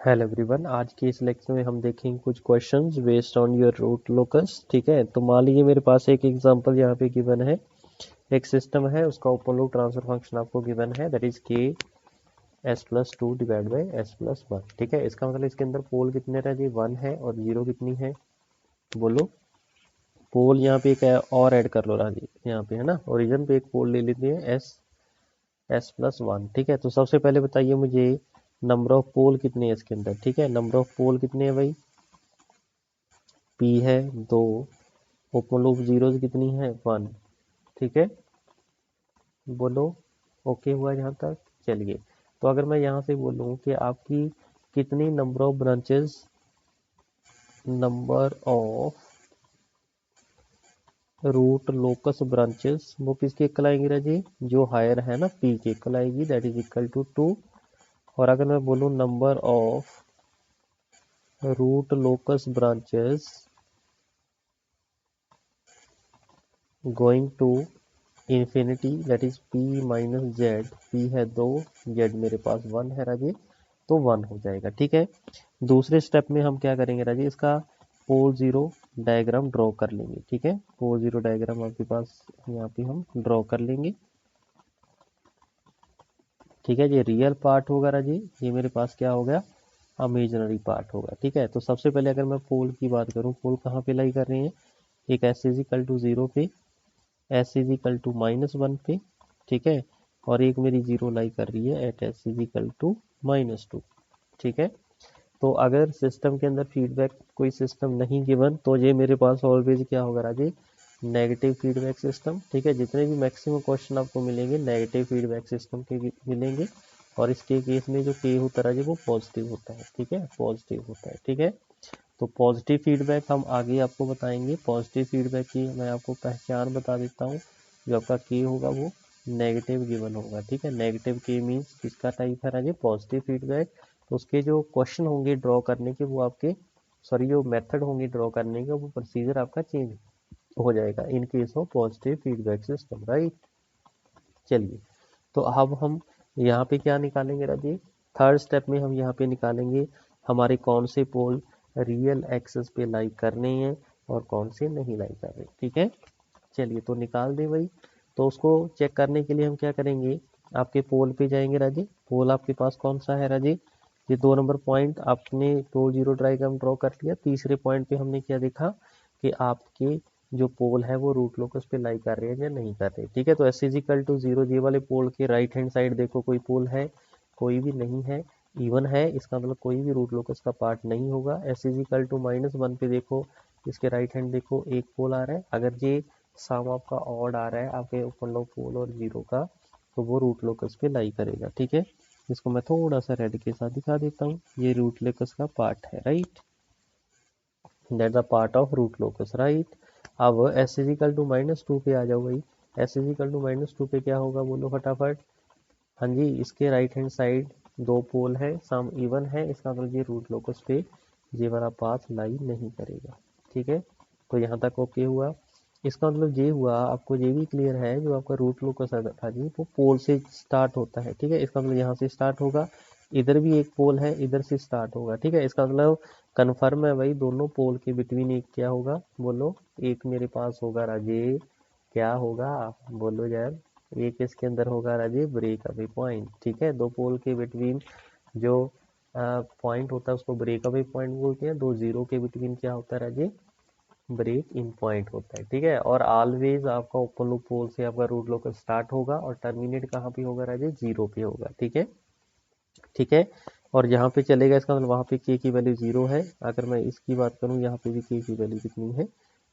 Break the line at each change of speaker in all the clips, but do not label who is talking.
Hello everyone, आज के इस लेक्चर में हम देखेंगे कुछ questions based on your root locus. ठीक है, तो मान लीजिए मेरे पास एक एग्जांपल यहाँ पे गिवन है। एक सिस्टम है, उसका ओपन लूप ट्रांसफर फंक्शन आपको गिवन है, दैट इज के S plus two divide by S plus one. ठीक है, इसका मतलब इसके अंदर पोल कितने रह जी, वन है, और जीरो कितनी है बोलो। पोल यहाँ पे एक और ऐड कर लो राजी, यहाँ पे है ना, ओरिजिन पे एक पोल ले लेते हैं एस प्लस वन। ठीक है, तो सबसे पहले बताइए मुझे नंबर ऑफ पोल कितने हैं इसके अंदर। ठीक है, नंबर ऑफ पोल कितने हैं भाई, पी है दो, ओपन लूप जीरोज कितनी है वन। ठीक है, बोलो ओके हुआ यहाँ तक। चलिए, तो अगर मैं यहाँ से बोलूँ कि आपकी कितनी number of branches, number of root locus branches, वो किसके इक्वल आएंगी राजी, जो हायर है ना पी के इक्वल आएगी, that is equal to two. और अगर मैं बोलूँ number of root locus branches going to infinity, that is P minus Z, P है दो, जेड मेरे पास वन है राजी, तो वन हो जाएगा। ठीक है, दूसरे स्टेप में हम क्या करेंगे राजी, इसका पोल जीरो डायग्राम ड्रॉ कर लेंगे। ठीक है, पोल जीरो डायग्राम आपके पास यहाँ पे हम ड्रॉ कर लेंगे। ठीक है, ये रियल पार्ट होगा राजी, ये मेरे पास क्या हो गया, इमेजिनरी पार्ट होगा। ठीक है, तो सबसे पहले अगर मैं पोल की बात करूँ, पोल कहाँ पे लाई कर रहे हैं, एक S is equal to zero पे, S is equal to minus one पे। ठीक है, और एक मेरी जीरो लाई कर रही है at S is equal to minus two. ठीक है, तो अगर सिस्टम के अंदर फीडबैक कोई सिस्टम नहीं गिवन, तो ये मेरे पास ऑलवेज क्या होगा राजी, नेगेटिव फीडबैक सिस्टम। ठीक है, जितने भी मैक्सिमम क्वेश्चन आपको मिलेंगे नेगेटिव फीडबैक सिस्टम के मिलेंगे, और इसके केस में जो के होता है राजी वो पॉजिटिव होता है। ठीक है, पॉजिटिव होता है। ठीक है, तो पॉजिटिव फीडबैक हम आगे आपको बताएंगे। पॉजिटिव फीडबैक की मैं आपको पहचान बता देता हूँ, जो आपका के होगा वो नेगेटिव गिवन होगा। ठीक है, नेगेटिव के मीन्स किसका टाइप है राजे, पॉजिटिव फीडबैक। तो उसके जो क्वेश्चन होंगे ड्रॉ करने के, वो आपके सॉरी जो मेथड होंगे ड्रॉ करने का, वो प्रोसीजर आपका चेंज हो जाएगा in case of positive feedback system, right. चलिए, तो अब हम यहाँ पे क्या निकालेंगे राजी, थर्ड स्टेप में हम यहाँ पे निकालेंगे हमारे कौन से पोल रियल एक्सेस पे लाई करने हैं और कौन से नहीं लाई कर रहे। ठीक है, चलिए तो निकाल दे भाई। तो उसको चेक करने के लिए हम क्या करेंगे, आपके पोल पे जाएंगे राजी। पोल आपके पास कौन सा है राजी, ये दो नंबर पॉइंट आपने पोल जीरो डायग्राम ड्रॉ कर लिया। तीसरे पॉइंट पे हमने क्या देखा कि आपके जो पोल है वो रूट लोकस पे लाई कर रहे हैं या नहीं कर रहे। ठीक है, तो एस इजिकल टू जीरो, जी वाले पोल के राइट हैंड साइड देखो कोई पोल है, कोई भी नहीं है, इवन है, इसका मतलब कोई भी रूट लोकस का पार्ट नहीं होगा। S is equal to minus one पे देखो, इसके राइट हैंड देखो एक पोल आ रहा है, अगर ये सम आपका ऑड आ रहा है आपके ओपन लो पोल और जीरो का, तो वो रूट लोकस पे लाई करेगा। ठीक है, इसको मैं थोड़ा सा रेड के साथ दिखा देता हूँ, ये रूट लोकस का पार्ट है, right, that the part of root locus, right. अब S is equal to minus two पे आ जाओ भाई, S is equal to minus two पे क्या होगा बोलो फटाफट। हाँ जी, इसके राइट हैंड साइड दो पोल है, सम इवन है, इसका मतलब ये रूट लोकस पे ये वाला पाथ लाई नहीं करेगा। ठीक है, तो यहाँ तक ओके हुआ। इसका मतलब ये हुआ, आपको ये भी क्लियर है, जो आपका रूट लोकस था जी वो पोल से स्टार्ट होता है। ठीक है, इसका मतलब यहाँ से स्टार्ट होगा, इधर भी एक पोल है, इधर से स्टार्ट होगा। ठीक है, इसका मतलब कन्फर्म है भाई, दोनों पोल के बिटवीन एक क्या होगा बोलो, एक मेरे पास होगा राजे, क्या होगा बोलो यार, एक इसके अंदर होगा राजे ब्रेक अवे पॉइंट। ठीक है, दो पोल के बिटवीन जो पॉइंट होता है उसको ब्रेक अवे पॉइंट बोलते हैं, दो जीरो के बिटवीन क्या होता है राजे, ब्रेक इन पॉइंट होता है। ठीक है, और ऑलवेज आपका ओपन लूप पोल से आपका रूट लोकस स्टार्ट होगा और टर्मिनेट कहाँ पे होगा राजे, जीरो पे होगा। ठीक है, ठीक है, और यहाँ पे चलेगा, इसका मतलब वहाँ पे के की वैल्यू जीरो है। अगर मैं इसकी बात करूँ, यहाँ पे भी के की वैल्यू कितनी है,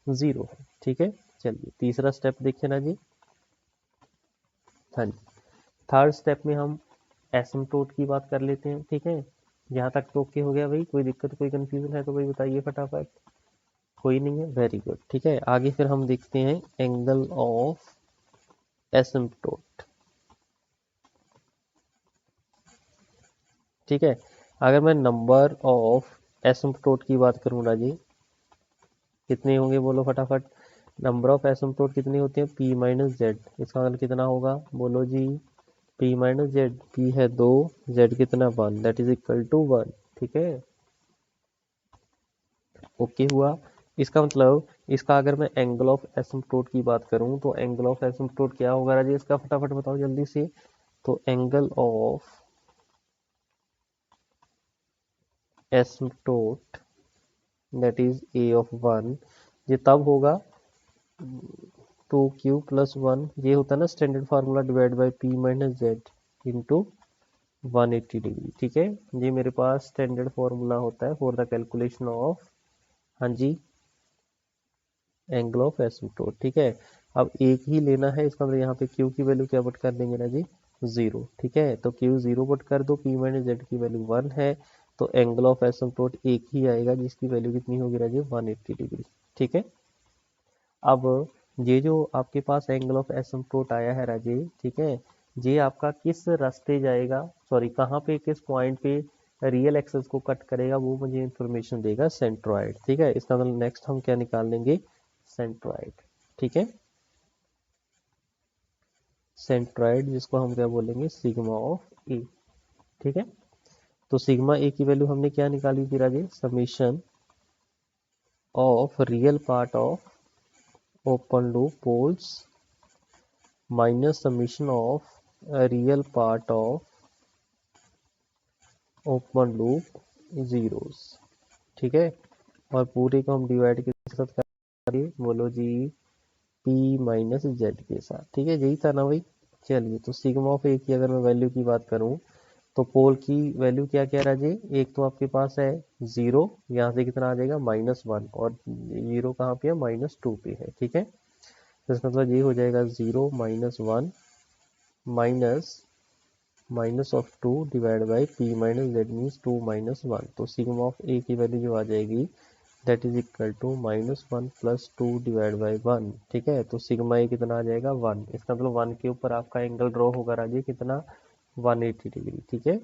जीरो है। ठीक है, चलिए तीसरा स्टेप देखिए ना जी। हाँ जी, थर्ड स्टेप में हम एसिम्पटोट की बात कर लेते हैं। ठीक है, यहाँ तक तो ओके हो गया भाई, कोई दिक्कत कोई कंफ्यूजन है तो भाई बताइए फटाफट, कोई नहीं है, वेरी गुड। ठीक है, आगे फिर हम देखते हैं एंगल ऑफ एसिम्पटोट। ठीक है, अगर मैं नंबर ऑफ एसिम्पटोट की बात करूँ राजी, कितने होंगे बोलो फटाफट, नंबर ऑफ एसिम्पटोट कितने होते हैं, पी माइनस जेड, इसका मतलब कितना होगा बोलो जी, पी माइनस जेड, पी है दो, जेड कितना one, that is equal to one. ठीक है, ओके हुआ। इसका मतलब इसका अगर मैं एंगल ऑफ एसिम्प्टोट की बात करूं तो एंगल ऑफ एसिम्प्टोट क्या होगा राजे, इसका फटाफट बताओ जल्दी से। तो angle of asymptote that is a of 1, ये तब होगा 2q+1, ये होता है ना standard formula, divide by p minus Z into 180 degree. ठीक है, ये मेरे पास स्टैंडर्ड फार्मूला होता है फॉर द कैलकुलेशन ऑफ, हाँ जी, एंगल ऑफ एसिम्प्टोट। ठीक है, अब एक ही लेना है, इसका मतलब यहाँ पे q की वैल्यू क्या पुट कर देंगे ना जी, 0। ठीक है, तो q 0 पुट कर दो, p माइनस जेड की वैल्यू 1 है, तो एंगल ऑफ एसिम्प्टोट एक ही आएगा जिसकी वैल्यू कितनी होगी राजी, 180 डिग्री। ठीक है, अब ये जो आपके पास एंगल ऑफ एसिम्प्टोट आया है राजे, ठीक है, ये आपका किस रास्ते जाएगा, सॉरी कहाँ पे, किस पॉइंट पे रियल एक्सेस को कट करेगा, वो मुझे इंफॉर्मेशन देगा सेंट्रॉइड। ठीक है, इसका मतलब नेक्स्ट हम क्या निकाल लेंगे, सेंट्रॉइड। ठीक है, सेंट्रॉइड जिसको हम क्या बोलेंगे, सिग्मा ऑफ ए। ठीक है, तो सिग्मा ए की वैल्यू हमने क्या निकाली थी राजे, summation of real part of open loop poles minus summation of real part of open loop zeros. ठीक है, और पूरे को हम डिवाइड के साथ करेंगे, बोलो जी, p माइनस जेड के साथ। ठीक है, यही था ना भाई। चलिए, तो सिग्मा ऑफ ए की अगर मैं वैल्यू की बात करूं तो पोल की वैल्यू क्या क्या राजे, एक तो आपके पास है 0, यहाँ से कितना आ जाएगा, -1, और 0 कहाँ पे है, -2 पे है। ठीक है, तो इसका मतलब ये हो जाएगा 0 -1 minus of 2 divide by p minus Z means 2 -1, तो सिग्मा ऑफ ए की वैल्यू जो आ जाएगी that is equal to -1 + 2 divide by 1। ठीक है, तो सिग्मा ए कितना आ जाएगा, 1। इसका मतलब 1 के ऊपर आपका एंगल ड्रॉ होगा राजी, कितना, 180 डिग्री। ठीक है,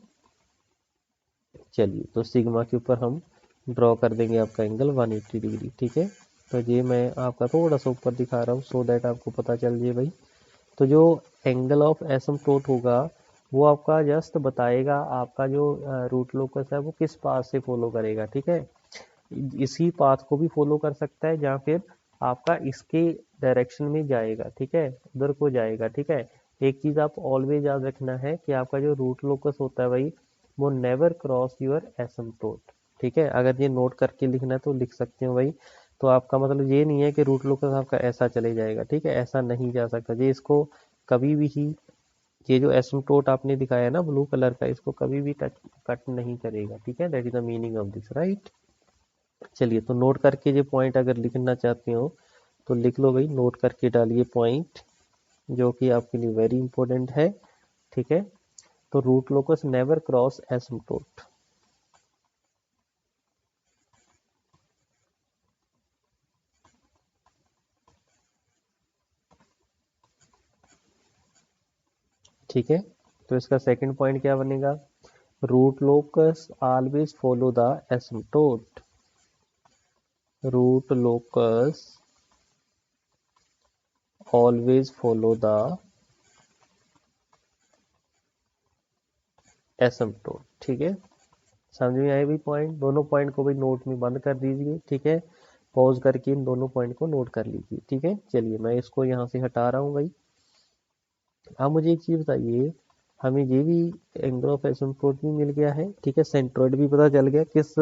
चलिए, तो सिग्मा के ऊपर हम ड्रॉ कर देंगे आपका एंगल 180 डिग्री। ठीक है, तो ये मैं आपका थोड़ा सा ऊपर दिखा रहा हूँ सो दैट आपको पता चल जाए भाई। तो जो एंगल ऑफ एसिम्प्टोट होगा वो आपका जस्ट बताएगा आपका जो रूट लोकस है वो किस पाथ से फॉलो करेगा। ठीक है, इसी पाथ को भी फॉलो कर सकता है या फिर आपका इसके डायरेक्शन में जाएगा। ठीक है, उधर को जाएगा। ठीक है, एक चीज आप ऑलवेज याद रखना है कि आपका जो रूट लोकस होता है भाई, वो नेवर क्रॉस योर एसिम्प्टोट। ठीक है, अगर ये नोट करके लिखना है तो लिख सकते हो भाई। तो आपका मतलब ये नहीं है कि रूट लोकस आपका ऐसा चले जाएगा। ठीक है, ऐसा नहीं जा सकता, ये इसको कभी भी ही, ये जो एसिम्प्टोट आपने दिखाया है ना ब्लू कलर का, इसको कभी भी टच कट नहीं करेगा। ठीक है, that is the meaning of this, right. चलिए, तो नोट करके ये पॉइंट अगर लिखना चाहते हो तो लिख लो भाई, नोट करके डालिए पॉइंट जो कि आपके लिए वेरी इंपॉर्टेंट है। ठीक है, तो root locus never cross asymptote. ठीक है, तो इसका सेकंड पॉइंट क्या बनेगा, root locus always follow the asymptote. Root locus always follow the asymptote. ठीक है, समझ में आए भी पॉइंट, दोनों पॉइंट को भी नोट में बंद कर दीजिए। ठीक है, पॉज करके इन दोनों पॉइंट को नोट कर लीजिए। ठीक है, चलिए मैं इसको यहाँ से हटा रहा हूँ भाई। अब मुझे एक चीज बताइए, हमें ये भी एंगल ऑफ एसिम्प्टोट भी मिल गया है। ठीक है, सेंट्रोइड भी पता चल गया, किस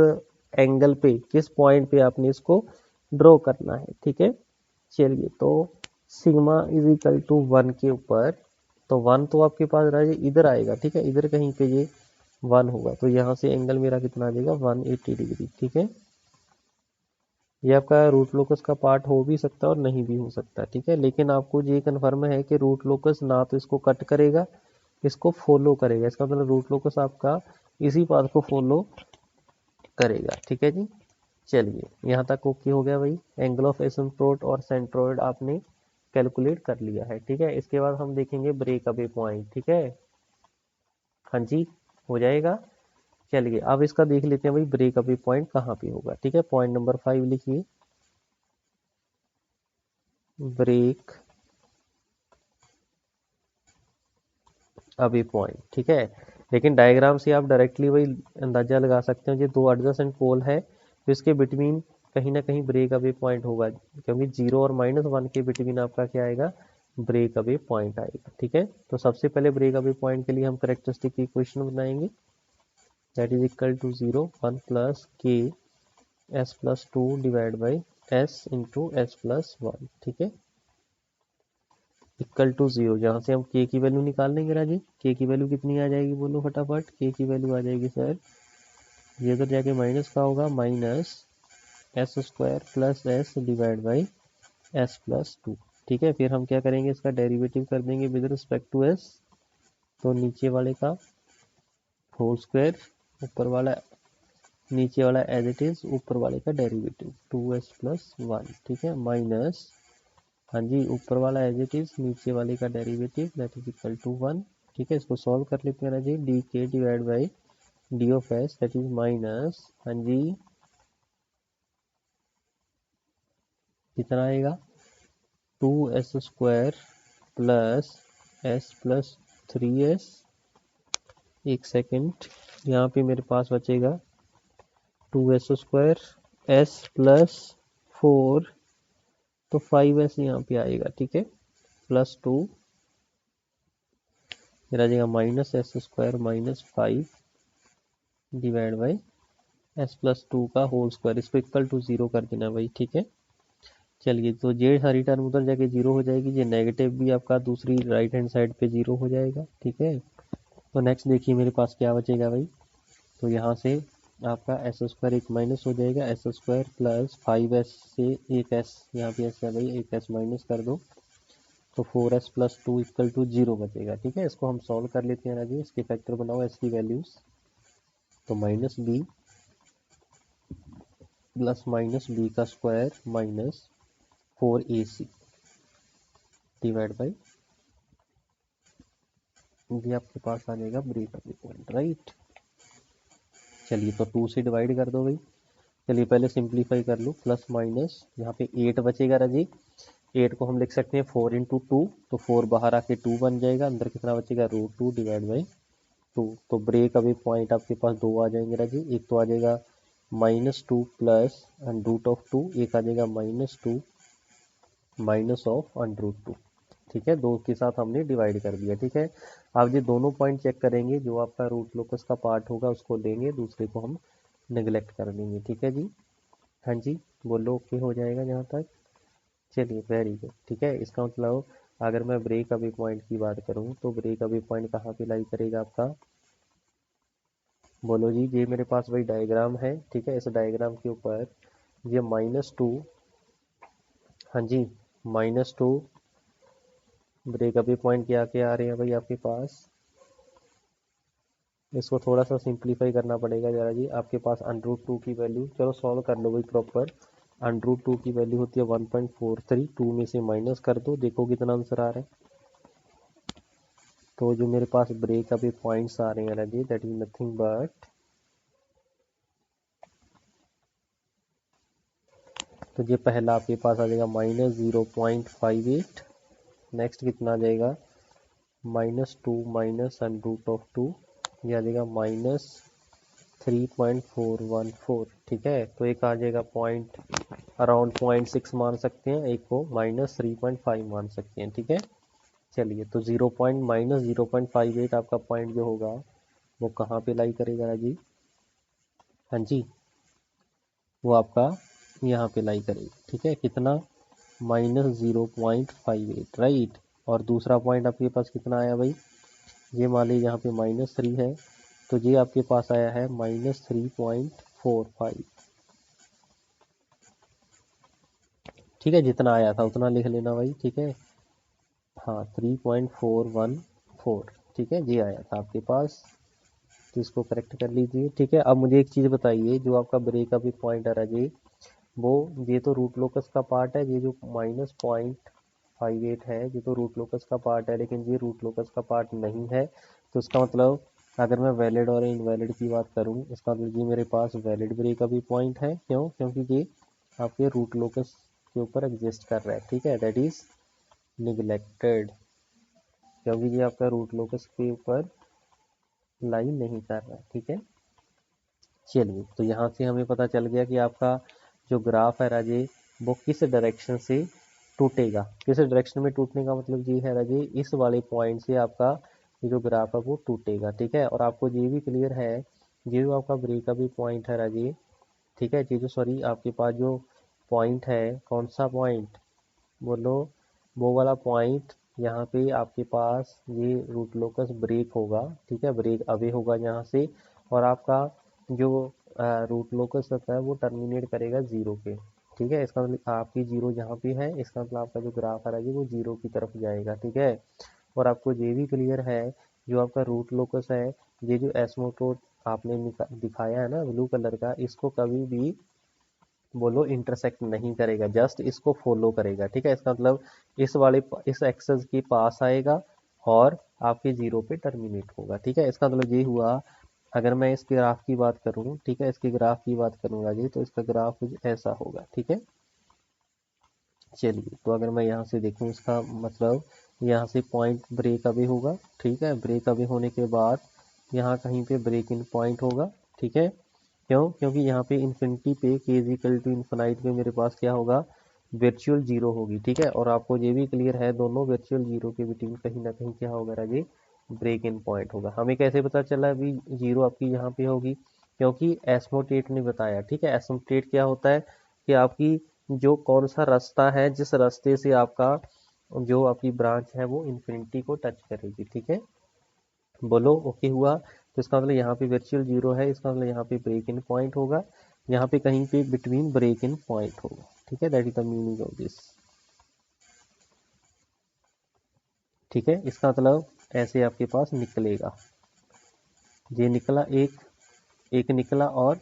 एंगल पे, किस पॉइंट पे आपने इसको ड्रॉ करना है। ठीक है, चलिए, तो सिग्मा इज इक्वल टू 1 के ऊपर, तो 1 तो आपके पास रहा इधर आएगा। ठीक है, इधर कहीं पे ये 1 होगा, तो यहाँ से एंगल मेरा कितना आ जाएगा, 180 डिग्री। ठीक है, ये आपका रूट लोकस का पार्ट हो भी सकता है और नहीं भी हो सकता। ठीक है, लेकिन आपको ये कन्फर्म है कि रूट लोकस ना तो इसको कट करेगा, इसको फॉलो करेगा। इसका मतलब रूट लोकस आपका इसी पाथ को फॉलो करेगा। ठीक है जी, चलिए, यहाँ तक ओके हो गया भाई। एंगल ऑफ एसिम्प्टोट और सेंट्रोइड आपने कैलकुलेट कर लिया है। ठीक है, इसके बाद हम देखेंगे ब्रेक अवे पॉइंट। ठीक है, हाँ जी, हो जाएगा। चलिए, अब इसका देख लेते हैं भाई, ब्रेक अवे पॉइंट कहाँ पे होगा। ठीक है, पॉइंट नंबर 5 लिखिए, ब्रेक अवे पॉइंट। ठीक है, लेकिन डायग्राम से आप डायरेक्टली वही अंदाजा लगा सकते हो, जो दो एडजेसेंट पोल है तो इसके बिटवीन कहीं ना कहीं ब्रेक अवे पॉइंट होगा, क्योंकि 0 और -1 के बिटवीन आपका क्या आएगा, ब्रेक अवे पॉइंट आएगा। ठीक है, तो सबसे पहले ब्रेक अवे पॉइंट के लिए हम करेक्टरिस्टिक की इक्वेशन बनाएंगे, that is equal to 0 1 plus K S plus 2 divide by S into S plus 1। ठीक है, इक्वल टू 0, जहाँ से हम के की वैल्यू निकाल लेंगे राजी। के की वैल्यू कितनी आ जाएगी, बोलो फटाफट। के की वैल्यू आ जाएगी सर, ये उधर जाके माइनस का होगा, minus S square plus S divide by S plus 2। ठीक है, फिर हम क्या करेंगे, इसका डेरिवेटिव कर देंगे विद रिस्पेक्ट टू एस, तो नीचे वाले का होल स्क्वायर, ऊपर वाला नीचे वाला एज इट इज, ऊपर वाले का डेरिवेटिव 2s प्लस 1। ठीक है, माइनस, हाँ जी, ऊपर वाला एज इट इज, नीचे वाले का derivative that is equal to 1। ठीक है, इसको सॉल्व कर लेते हैं ना जी, डी के divide by D of S that is minus, हाँ जी, कितना आएगा, 2s square plus S plus 3s। एक सेकेंड, यहाँ पे मेरे पास बचेगा 2s स्क्वायर एस प्लस 4, तो 5s यहाँ पे आएगा। ठीक है, प्लस 2 मेरा जाएगा minus S square minus 5 divide by S plus 2 का होल स्क्वायर, इसको इक्वल टू 0 कर देना भाई। ठीक है, चलिए, तो ये सारी टर्म उधर जाके 0 हो जाएगी, ये नेगेटिव भी आपका दूसरी राइट हैंड साइड पे 0 हो जाएगा। ठीक है, तो नेक्स्ट देखिए मेरे पास क्या बचेगा भाई, तो यहाँ से आपका एस स्क्वायर एक माइनस हो जाएगा, एस स्क्वायर प्लस 5s से एक एस, यहाँ पे एस है भाई, एक एस माइनस कर दो, तो 4s प्लस 2 इक्वल टू 0 बचेगा। ठीक है, इसको हम सॉल्व कर लेते हैं राजी, इसके फैक्टर बनाओ एस की वैल्यूज, तो minus B plus minus B का square minus 4ac divide by, ये आपके पास आ जाएगा ब्रेक अवे पॉइंट, राइट। चलिए, तो 2 से डिवाइड कर दो भाई। चलिए पहले सिंप्लीफाई कर लो, प्लस माइनस यहाँ पे 8 बचेगा राजी, 8 को हम लिख सकते हैं 4 इंटू 2, तो 4 बाहर आके 2 बन जाएगा, अंदर कितना बचेगा, √2 डिवाइड बाई 2। तो ब्रेक अवे पॉइंट आपके पास दो आ जाएंगे राजी, एक तो आ जाएगा -2 प्लस √2, एक आ जाएगा -2 माइनस ऑफ √2। ठीक है, दो के साथ हमने डिवाइड कर दिया। ठीक है, आप ये दोनों पॉइंट चेक करेंगे, जो आपका रूट लोकस का पार्ट होगा उसको लेंगे, दूसरे को हम निगलेक्ट कर देंगे। ठीक है जी, हाँ जी, बोलो ओके हो जाएगा यहाँ तक। चलिए, वेरी गुड। ठीक है, इसका मतलब अगर मैं ब्रेक अवे पॉइंट की बात करूँ तो ब्रेक अवे पॉइंट कहाँ पे लाई करेगा आपका, बोलो जी। ये मेरे पास वही डायग्राम है। ठीक है, इस डायग्राम के ऊपर ये -2, हाँ जी, -2 ब्रेक अवे पॉइंट क्या क्या आ रहे हैं भाई आपके पास, इसको थोड़ा सा सिंप्लीफाई करना पड़ेगा जरा जी। आपके पास √2 की वैल्यू, चलो सॉल्व कर लो भाई प्रॉपर। √2 की वैल्यू होती है 1.43, 2 में से माइनस कर दो, देखो कितना आंसर आ रहा है। तो जो मेरे पास ब्रेक अवे पॉइंट्स आ रहे हैं राजी, दैट इज नथिंग बट, तो ये पहला आपके पास आ जाएगा -0.58, नेक्स्ट कितना आ जाएगा, -2 माइनस √2, ये आ जाएगा -3.414। ठीक है, तो एक आ जाएगा पॉइंट अराउंड 0.6 मान सकते हैं, एक को -3.5 मान सकते हैं। ठीक है, चलिए, तो -0.58 आपका पॉइंट जो होगा वो कहाँ पे लाई करेगा जी, हाँ जी, वो आपका यहाँ पे लाई करेगा। ठीक है, कितना, -0.58, राइट। और दूसरा पॉइंट आपके पास कितना आया भाई, ये मान लीजिए यहाँ पे -3 है, तो ये आपके पास आया है -3.45। ठीक है, जितना आया था उतना लिख लेना भाई। ठीक है, हाँ, 3.414। ठीक है, ये आया था आपके पास, तो इसको करेक्ट कर लीजिए। ठीक है, अब मुझे एक चीज़ बताइए, जो आपका ब्रेक अभी पॉइंट आ रहा है जी, वो, ये तो रूट लोकस का पार्ट है, ये जो -0.58 है ये तो रूट लोकस का पार्ट है, लेकिन ये रूट लोकस का पार्ट नहीं है। तो इसका मतलब अगर मैं वैलिड और इनवैलिड की बात करूं, इसका मतलब ये मेरे पास वैलिड ब्रेक अभी पॉइंट है। क्यों, क्योंकि ये आपके रूट लोकस के ऊपर एग्जिस्ट कर रहा है। ठीक है, दैट इज निगलेक्टेड, क्योंकि ये आपका रूट लोकस के ऊपर लाई नहीं कर रहा है, ठीक है। चलिए, तो यहाँ से हमें पता चल गया कि आपका जो ग्राफ है राजे वो किस डायरेक्शन से टूटेगा। किस डायरेक्शन में टूटने का मतलब ये है राजे, इस वाले पॉइंट से आपका ये जो ग्राफ है वो टूटेगा, ठीक है। और आपको ये भी क्लियर है, ये जो आपका ब्रेक का भी पॉइंट है राजे, ठीक है, ये जो सॉरी आपके पास जो पॉइंट है, कौन सा पॉइंट बोलो, वो वाला पॉइंट यहाँ पे आपके पास ये रूट लोकस ब्रेक होगा, ठीक है, ब्रेक अवे होगा यहाँ से। और आपका जो रूट लोकस होता है वो टर्मिनेट करेगा जीरो पे, ठीक है। इसका मतलब आपकी जीरो यहाँ पे है, इसका मतलब आपका जो ग्राफ आ रहा है वो जीरो की तरफ जाएगा, ठीक है। और आपको ये भी क्लियर है, जो आपका रूट लोकस है, ये जो एस्मोटोड आपने दिखाया है ना ब्लू कलर का, इसको कभी भी बोलो इंटरसेक्ट नहीं करेगा, जस्ट इसको फॉलो करेगा, ठीक है। इसका मतलब इस एक्सेस के पास आएगा और आपके जीरो पे टर्मिनेट होगा, ठीक है। इसका मतलब ये हुआ, अगर मैं इस ग्राफ की बात करूं, ठीक है, इसके ग्राफ की बात करूंगा जी, तो इसका ग्राफ कुछ ऐसा होगा, ठीक है। चलिए, तो अगर मैं यहाँ से देखूँ, इसका मतलब यहाँ से पॉइंट ब्रेक अवे होगा, ठीक है। ब्रेक अवे होने के बाद यहाँ कहीं पे ब्रेक इन पॉइंट होगा, ठीक है। क्यों? क्योंकि यहाँ पे इन्फिनिटी पे के इज इक्वल टू इन्फिनाइट पे मेरे पास क्या होगा, वर्चुअल जीरो होगी, ठीक है। और आपको ये भी क्लियर है, दोनों वर्चुअल जीरो के बिटवीन कहीं ना कहीं क्या होगा राजे, ब्रेक इन पॉइंट होगा। हमें कैसे पता चला अभी जीरो आपकी यहाँ पे होगी, क्योंकि एस्मोटेट ने बताया, ठीक है। एस्मोटेट क्या होता है कि आपकी जो कौन सा रास्ता है, जिस रास्ते से आपका जो आपकी ब्रांच है वो इन्फिनिटी को टच करेगी, ठीक है। बोलो ओके हुआ। तो इसका मतलब यहाँ पे वर्चुअल जीरो है, इसका मतलब यहाँ पे ब्रेक इन पॉइंट होगा, यहाँ पे कहीं पे बिटवीन ब्रेक इन पॉइंट होगा, ठीक है। That is the meaning of this, ठीक है। इसका मतलब ऐसे आपके पास निकलेगा, ये निकला एक, एक निकला और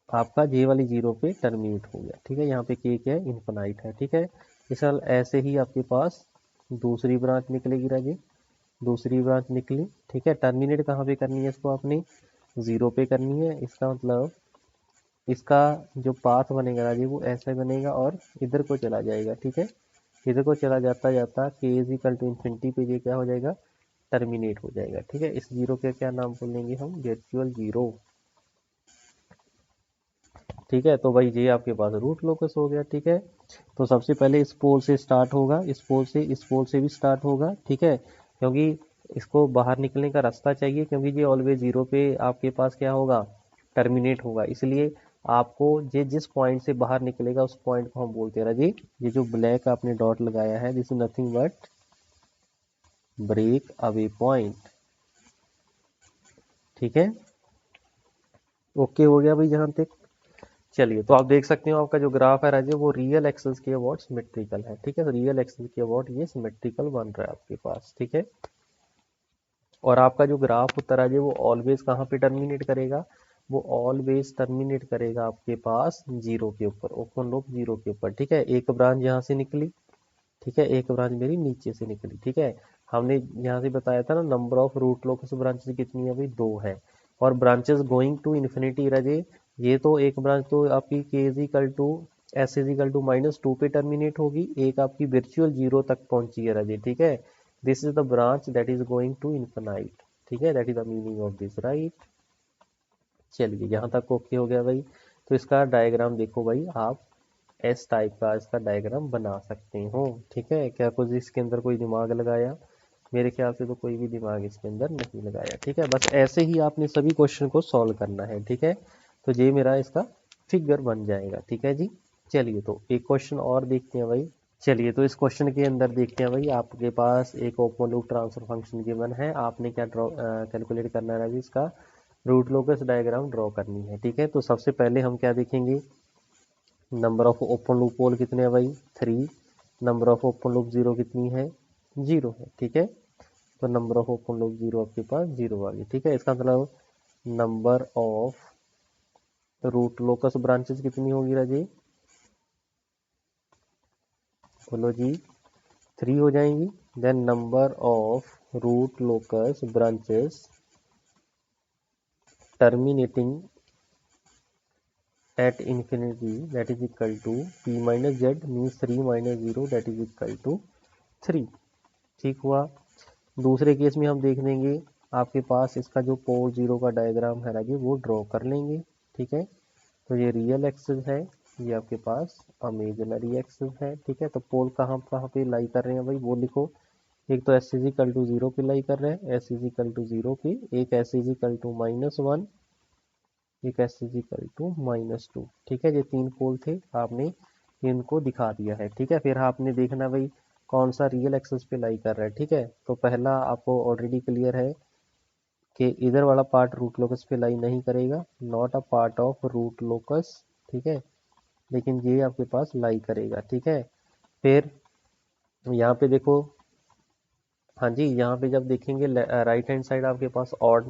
आपका जे वाली जीरो पे टर्मिनेट हो गया, ठीक है। यहाँ पे के क्या है, इन्फिनाइट है, ठीक है। इस ऐसे ही आपके पास दूसरी ब्रांच निकलेगी राजे, दूसरी ब्रांच निकली, ठीक है। टर्मिनेट कहाँ पे करनी है इसको आपने, जीरो पे करनी है। इसका मतलब इसका जो पाथ बनेगा राजीव वो ऐसे बनेगा और इधर को चला जाएगा, ठीक है। इधर को चला जाता जाता के इज इक्वल टू इन्फिनिटी पे ये क्या हो जाएगा, टर्मिनेट हो जाएगा, ठीक है। इस जीरो के क्या नाम बोलेंगे हम, वर्चुअल जीरो, ठीक है। तो भाई ये आपके पास रूट लोकस हो गया, ठीक है। तो सबसे पहले इस पोल से स्टार्ट होगा, इस पोल से भी स्टार्ट होगा, ठीक है। क्योंकि इसको बाहर निकलने का रास्ता चाहिए, क्योंकि ये ऑलवेज जीरो पे आपके पास क्या होगा, टर्मिनेट होगा। इसलिए आपको ये जिस पॉइंट से बाहर निकलेगा उस पॉइंट को हम बोलते हैं राजी, ये जो ब्लैक आपने डॉट लगाया है, this is nothing but break away point, ठीक है। ओके हो गया भाई जहां तक। चलिए, तो आप देख सकते हो आपका जो ग्राफ है राजे वो रियल एक्सेस के अबाउट सिमेट्रिकल है, ठीक है। तो रियल एक्सेस के अबाउट ये सिमेट्रिकल बन रहा है आपके पास, ठीक है। और आपका जो ग्राफ होता है राजे वो ऑलवेज कहाँ पे टर्मिनेट करेगा, वो ऑलवेज टर्मिनेट करेगा आपके पास जीरो के ऊपर, ओपन लूप जीरो के ऊपर, ठीक है। एक ब्रांच यहाँ से निकली, ठीक है, एक ब्रांच मेरी नीचे से निकली, ठीक है। हमने यहाँ से बताया था ना, number of root locus branches कितनी है भाई, दो है। और ब्रांचेस गोइंग टू इन्फिनिटी राजे, ये तो एक ब्रांच तो आपकी K is equal to S is equal to -2 पे टर्मिनेट होगी, एक आपकी वर्चुअल जीरो तक पहुंची है राजे, ठीक है। This is the branch that is going to infinite, ठीक है। That is the meaning of this, right. चलिए, यहाँ तक ओके हो गया भाई। तो इसका डायग्राम देखो भाई, आप एस टाइप का इसका डायग्राम बना सकते हो, ठीक है। क्या कुछ इसके अंदर कोई दिमाग लगाया, मेरे ख्याल से तो कोई भी दिमाग इसके अंदर नहीं लगाया, ठीक है। बस ऐसे ही आपने सभी क्वेश्चन को सॉल्व करना है, ठीक है। तो ये मेरा इसका फिगर बन जाएगा, ठीक है जी। चलिए, तो एक क्वेश्चन और देखते हैं भाई। चलिए, तो इस क्वेश्चन के अंदर देखते हैं भाई, आपके पास एक open loop transfer function given है, आपने क्या ड्रॉ कैलकुलेट करना है जी, इसका रूट लोकस डायग्राम ड्रॉ करनी है, ठीक है। तो सबसे पहले हम क्या देखेंगे, number of open loop pole कितने हैं भाई, 3। Number of open loop zero कितनी है, 0 है, ठीक है। तो number of open loop zero आपके पास 0 आ गई, ठीक है। इसका मतलब number of root locus branches कितनी होगी राजी, बोलो जी, 3 हो जाएंगी। Then number of root locus branches terminating at infinity that is equal to p minus z means 3 minus 0 that is equal to 3, ठीक हुआ। दूसरे केस में हम देख लेंगे, आपके पास इसका जो पोल जीरो का डायग्राम है राजी वो ड्रॉ कर लेंगे। ठीक है, तो ये रियल एक्सिस है, ये आपके पास इमेजिनरी एक्सिस है। ठीक है, तो पोल कहाँ कहाँ पे लाई कर रहे हैं भाई वो लिखो। एक तो S is equal to zero पे लाई कर रहे हैं, S is equal to zero पे, एक एस इज इक्वल टू -1, एक एस इज इक्वल टू -2। ठीक है, ये तीन पोल थे, आपने इनको दिखा दिया है। ठीक है, फिर आपने देखना भाई कौन सा रियल एक्सिस पे लाई कर रहा है। ठीक है, तो पहला आपको ऑलरेडी क्लियर है कि इधर वाला पार्ट रूट लोकस पे लाई नहीं करेगा, not a part of root locus. ठीक है, लेकिन ये आपके पास लाई करेगा। ठीक है, फिर यहाँ पे देखो, हाँ जी, यहाँ पे जब देखेंगे राइट हैंड साइड आपके पास ऑड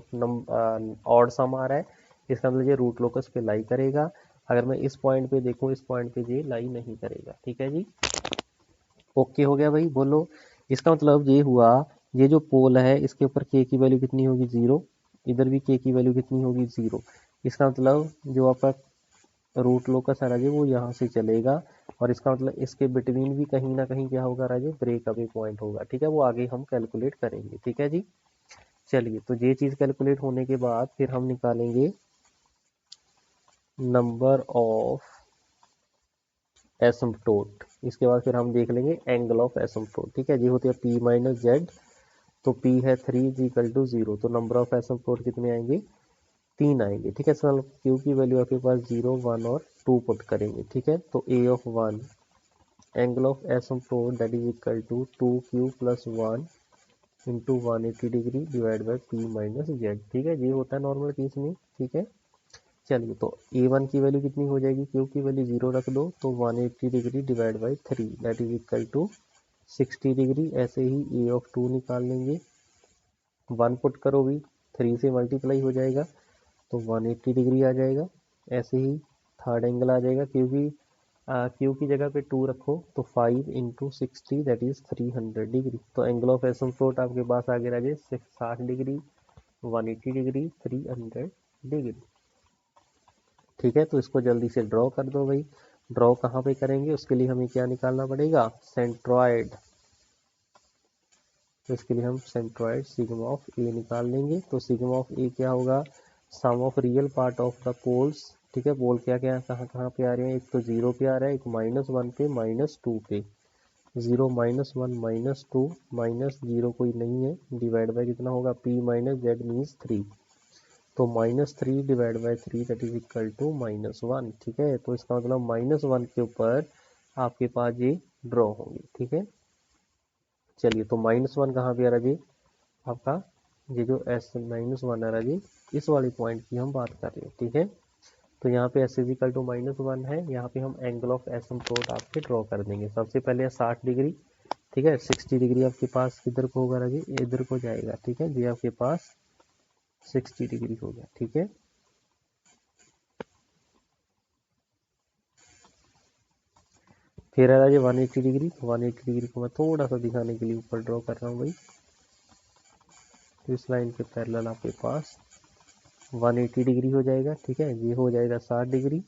सम आ रहा है, इसका मतलब ये रूट लोकस पे लाई करेगा। अगर मैं इस पॉइंट पे देखूँ, इस पॉइंट पे ये लाई नहीं करेगा। ठीक है जी, ओके हो गया भाई, बोलो। इसका मतलब ये हुआ, ये जो पोल है इसके ऊपर के की वैल्यू कितनी होगी, जीरो। इधर भी के की वैल्यू कितनी होगी, जीरो। इसका मतलब जो आपका रूट लोकस है राजे वो यहाँ से चलेगा, और इसका मतलब इसके बिटवीन भी कहीं ना कहीं क्या होगा राजे, ब्रेक अवे पॉइंट होगा। ठीक है, वो आगे हम कैलकुलेट करेंगे। ठीक है जी, चलिए, तो ये चीज कैलकुलेट होने के बाद फिर हम निकालेंगे नंबर ऑफ एसिम्पटोट। इसके बाद फिर हम देख लेंगे एंगल ऑफ एसिम्पटोट। ठीक है, ये होती है पी माइनस जेड, तो P है 3 इज इक्वल टू 0, तो नंबर ऑफ एसिम्पटोट कितने आएंगे, 3 आएंगे। ठीक है, सर Q की वैल्यू आपके पास 0, 1 और 2 पुट करेंगे। ठीक है, तो A of 1 angle of asymptote that is equal to 2Q plus 1 into 180 degree divide by P minus Z. ठीक है, ये होता है नॉर्मल केस में। ठीक है, चलिए, तो A1 की वैल्यू कितनी हो जाएगी, Q की वैल्यू 0 रख दो, तो 180 degree divide by 3 that is equal to 60 degree. ऐसे ही A ऑफ 2 निकाल लेंगे, 1 पुट करो भी, 3 से मल्टीप्लाई हो जाएगा तो 180 डिग्री आ जाएगा। ऐसे ही थर्ड एंगल आ जाएगा, क्योंकि क्यू की जगह पे 2 रखो, तो 5 इंटू 60 दैट इज 300 डिग्री। तो एंगल ऑफ एसिम्पटोट आपके पास आगे रह जाए 60 डिग्री, 180 डिग्री, 300 डिग्री। ठीक है, तो इसको जल्दी से ड्रॉ कर दो भाई। ड्रॉ कहाँ पे करेंगे, उसके लिए हमें क्या निकालना पड़ेगा, सेंट्रॉइड। तो इसके लिए हम सेंट्रॉइड सिग्मा ऑफ ए निकाल लेंगे। तो सिग्मा ऑफ ए क्या होगा, sum of real part of the poles. ठीक है, पोल क्या क्या कहाँ कहाँ पे आ रहे हैं, एक तो 0 पे आ रहा है, एक -1 पे, -2 पे। 0 -1 -2 -0 कोई नहीं है, डिवाइड बाय कितना होगा, P माइनस जेड मीन्स 3, तो -3 divide by 3 that is equal to -1। ठीक है, तो इसका मतलब -1 के ऊपर आपके पास ये ड्रॉ होंगे। ठीक है, चलिए, तो -1 कहाँ पे आ रहा जी, आपका ये जो एस -1 आ रहा जी, इस वाली पॉइंट की हम बात कर रहे हैं। ठीक है, तो यहाँ पे एस इजिकल टू -1 है, यहाँ पे हम एंगल ऑफ एसिम्पटोट आपके ड्रॉ कर देंगे। सबसे पहले 60 डिग्री। ठीक है, 60 डिग्री आपके पास किधर को होगा राजी, इधर को जाएगा। ठीक है, ये आपके पास 60 डिग्री हो गया। ठीक है, फिर आ रहा है 180 डिग्री। 180 डिग्री को मैं थोड़ा सा दिखाने के लिए ऊपर ड्रॉ कर रहा हूँ भाई, तो इस लाइन के पैरेलल आपके पास 180 डिग्री हो जाएगा। ठीक है, ये हो जाएगा 60 डिग्री,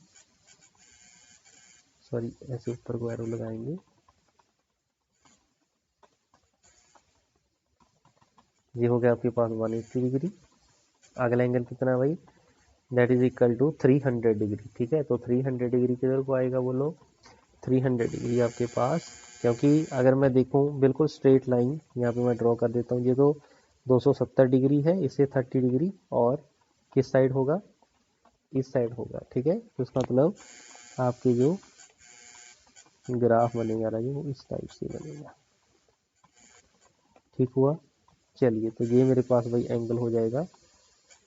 सॉरी ऐसे ऊपर को एरो लगाएंगे, ये हो गया आपके पास 180 डिग्री। अगला एंगल कितना है भाई, that is equal to 300 degree. ठीक है, तो 300 डिग्री किधर को आएगा बोलो, 300 डिग्री आपके पास, क्योंकि अगर मैं देखूं बिल्कुल स्ट्रेट लाइन यहाँ पे मैं ड्रॉ कर देता हूँ, ये तो 270 डिग्री है, इससे 30 डिग्री और किस साइड होगा, इस साइड होगा। ठीक है, तो इसका मतलब आपके जो ग्राफ बनेगा ना वो इस टाइप से बनेगा। ठीक हुआ, चलिए, तो ये मेरे पास भाई एंगल हो जाएगा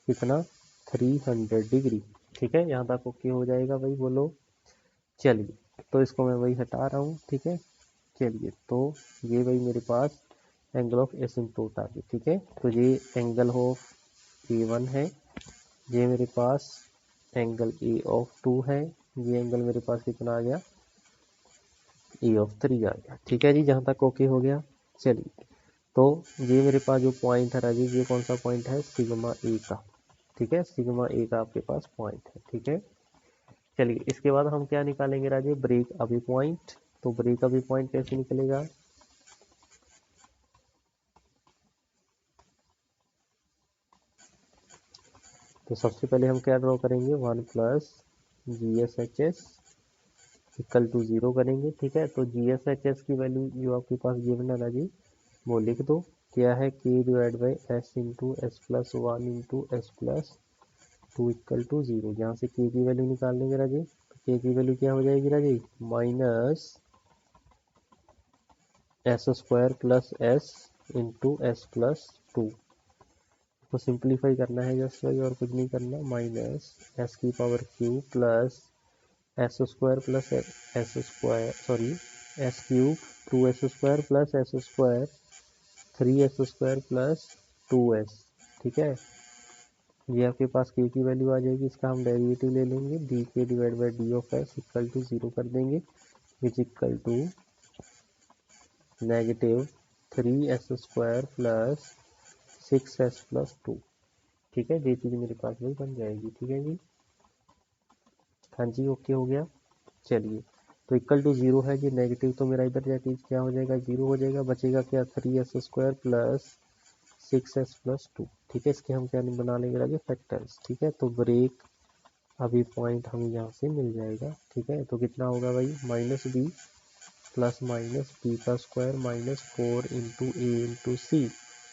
कितना, 300 डिग्री। ठीक है, यहाँ तक ओके हो जाएगा भाई, बोलो। चलिए, तो इसको मैं वही हटा रहा हूँ। ठीक है, चलिए, तो ये भाई मेरे पास एंगल ऑफ एसिम्पटोट आ गई। ठीक है, तो ये एंगल ऑफ A1 है, ये मेरे पास एंगल A ऑफ 2 है, ये एंगल मेरे पास कितना आ गया, A ऑफ 3 आ गया। ठीक है जी, जहाँ तक ओके हो गया। चलिए, तो ये मेरे पास जो पॉइंट है राजीव, ये कौन सा पॉइंट है, सिग्मा ए का। ठीक है, सिग्मा ए का आपके पास पॉइंट है। ठीक है, चलिए, इसके बाद हम क्या निकालेंगे राजीव, ब्रेक अवे पॉइंट। तो ब्रेक अवे पॉइंट कैसे निकलेगा, तो सबसे पहले हम क्या ड्रॉ करेंगे, 1 प्लस GSHS इक्वल टू 0 करेंगे, ठीक है। तो GSHS की वैल्यू जो आपके पास गिवन है ना जी, वो लिख दो, क्या है K divide by S into S plus 1 into S plus 2 equal to 0। यहाँ से K की वैल्यू निकाल लेंगे राजी, तो K की वैल्यू क्या हो जाएगी राजी, minus S square plus S into S plus 2। तो सिंप्लीफाई करना है जस्ट भाई, और कुछ नहीं करना, माइनस एस की power Q plus S square plus S square sorry S cube 2s square plus S square 3s square plus 2s, ठीक है। ये आपके पास k की वैल्यू आ जाएगी, इसका हम डेरिवेटिव ले लेंगे, डी के divide by D of S equal to 0 कर देंगे, which equal to negative 3s square plus 6s plus 2, ठीक है। ये चीज़ मेरे पास वही बन जाएगी, ठीक है जी। हाँ जी, ओके हो गया। चलिए, तो इक्वल टू 0 है जी, नेगेटिव तो मेरा इधर जाके क्या हो जाएगा, 0 हो जाएगा, बचेगा क्या 3s square plus 6s plus 2, ठीक है। इसके हम क्या बना लेंगे राजे, फैक्टर्स, ठीक है। तो ब्रेक अभी पॉइंट हमें यहाँ से मिल जाएगा, ठीक है। तो कितना होगा भाई, minus B plus minus B का square minus 4 into A into C.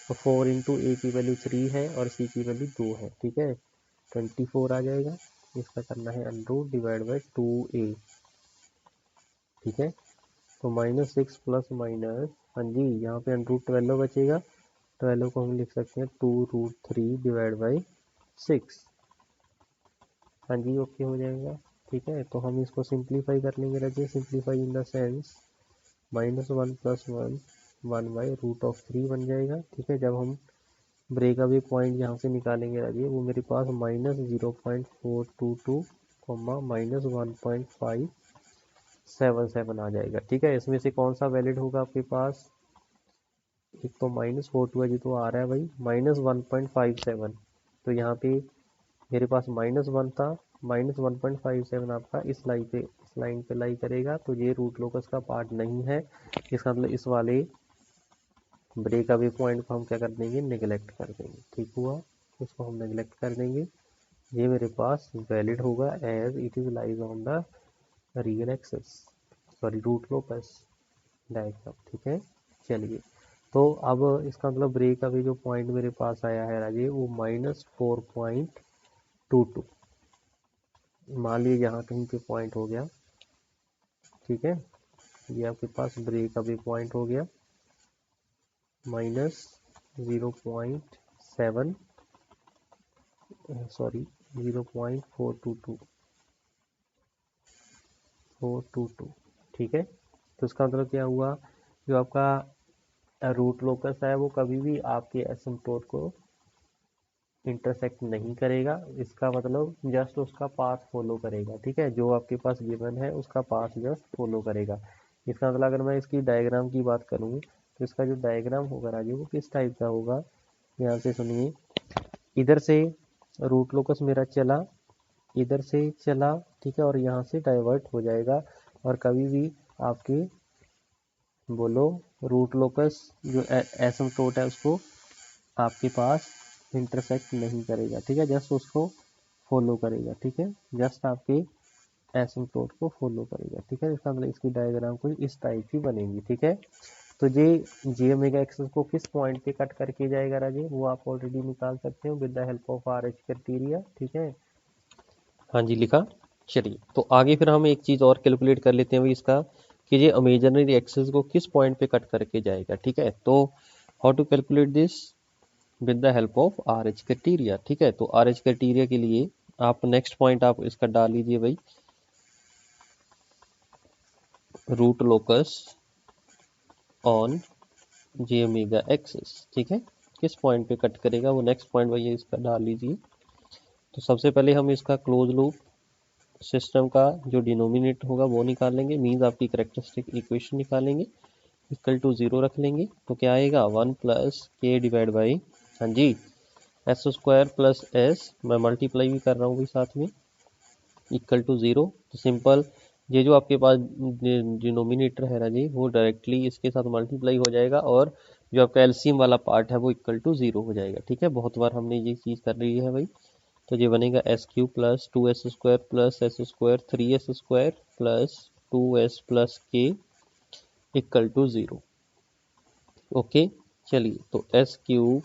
तो 4 इंटू ए की वैल्यू 3 है और सी की वैल्यू 2 है, ठीक है। 24 आ जाएगा, इसका करना है अंडरूट डिवाइड बाई 2a, ठीक है। तो माइनस 6 प्लस माइनस, हाँ जी, यहाँ पे अंडरूट 12 बचेगा, 12 को हम लिख सकते हैं 2√3 डिवाइड बाई 6, हाँ जी, ओके हो जाएगा, ठीक है। तो हम इसको सिंप्लीफाई कर लेंगे रजिए, simplify in the sense -1 plus 1 by √3 बन जाएगा, ठीक है। जब हम ब्रेक अवे पॉइंट यहाँ से निकालेंगे रजिए, वो मेरे पास -0.422 माइनस 1.577 आ जाएगा, ठीक है। इसमें से कौन सा वैलिड होगा आपके पास, एक तो -42 है जी, तो आ रहा है भाई -1.57। तो यहाँ पे मेरे पास -1 था, -1.57 आपका इस लाइन पे लाई करेगा, तो ये रूट लोकस का पार्ट नहीं है। इसका मतलब इस वाले ब्रेक अवे पॉइंट को हम क्या कर देंगे, नेगलेक्ट कर देंगे, ठीक हुआ। इसको हम नेगलेक्ट कर देंगे, ये मेरे पास वैलिड होगा as it is lies on the real axis, sorry root locus diagram, ठीक है। चलिए, तो अब इसका मतलब ब्रेक अभी जो पॉइंट मेरे पास आया है राजे, वो -4.22, मान लीजिए यहाँ कहीं पे पॉइंट हो गया, ठीक है। ये आपके पास ब्रेक अभी पॉइंट हो गया -0.7 सॉरी 0.422, ठीक है। तो इसका मतलब क्या हुआ, जो आपका रूट लोकस है वो कभी भी आपके एसिम्प्टोट को इंटरसेक्ट नहीं करेगा, इसका मतलब जस्ट उसका पाथ फॉलो करेगा, ठीक है। जो आपके पास गिवन है उसका पाथ जस्ट फॉलो करेगा। इसका मतलब अगर मैं इसकी डायग्राम की बात करूँ, तो इसका जो डायग्राम होगा राजू, वो किस टाइप का होगा, यहाँ से सुनिए, इधर से रूट लोकस मेरा चला, इधर से चला, ठीक है, और यहाँ से डाइवर्ट हो जाएगा, और कभी भी आपके बोलो रूट लोकस जो एसिम्प्टोट है उसको आपके पास इंटरसेक्ट नहीं करेगा, ठीक है, जस्ट उसको फॉलो करेगा, ठीक है, जस्ट आपके एसिम्प्टोट को फॉलो करेगा, ठीक है। इसका मतलब इसकी डायग्राम कुछ इस टाइप की बनेगी, ठीक है। तो ये जे ओमेगा एक्सिस को किस पॉइंट पे कट करके जाएगा राजे, वो आप ऑलरेडी निकाल सकते हो with the help of R H criteria, ठीक है। हाँ जी, लिखा। चलिए, तो आगे फिर हम एक चीज़ और कैलकुलेट कर लेते हैं भाई इसका, कि ये इमेजिनरी एक्सिस को किस पॉइंट पे कट करके जाएगा, ठीक है। तो how to calculate this, with the help of R H criteria, ठीक है। तो आर एच क्राइटेरिया के लिए आप नेक्स्ट पॉइंट आप इसका डाल लीजिए भाई, root locus on J omega axis, ठीक है। किस पॉइंट पे कट करेगा वो नेक्स्ट पॉइंट भाई इसका डाल लीजिए। तो सबसे पहले हम इसका क्लोज लूप सिस्टम का जो डिनोमिनेटर होगा वो निकालेंगे, मीन्स आपकी करेक्टरिस्टिक इक्वेशन निकालेंगे, इक्वल टू 0 रख लेंगे, तो क्या आएगा 1 प्लस के डिवाइड बाई, हाँ जी, एस स्क्वायर प्लस एस, मैं मल्टीप्लाई भी कर रहा हूँ भाई साथ में, इक्वल टू 0। तो सिंपल, ये जो आपके पास डिनोमिनेटर है ना जी, वो डायरेक्टली इसके साथ मल्टीप्लाई हो जाएगा, और जो आपका एलसीएम वाला पार्ट है वो इक्वल टू 0 हो जाएगा, ठीक है। बहुत बार हमने ये चीज़ कर रही है भाई, तो ये बनेगा S cube plus 2s² plus s² 3s² plus 2s plus के इक्वल टू 0। ओके, चलिए तो एस क्यूब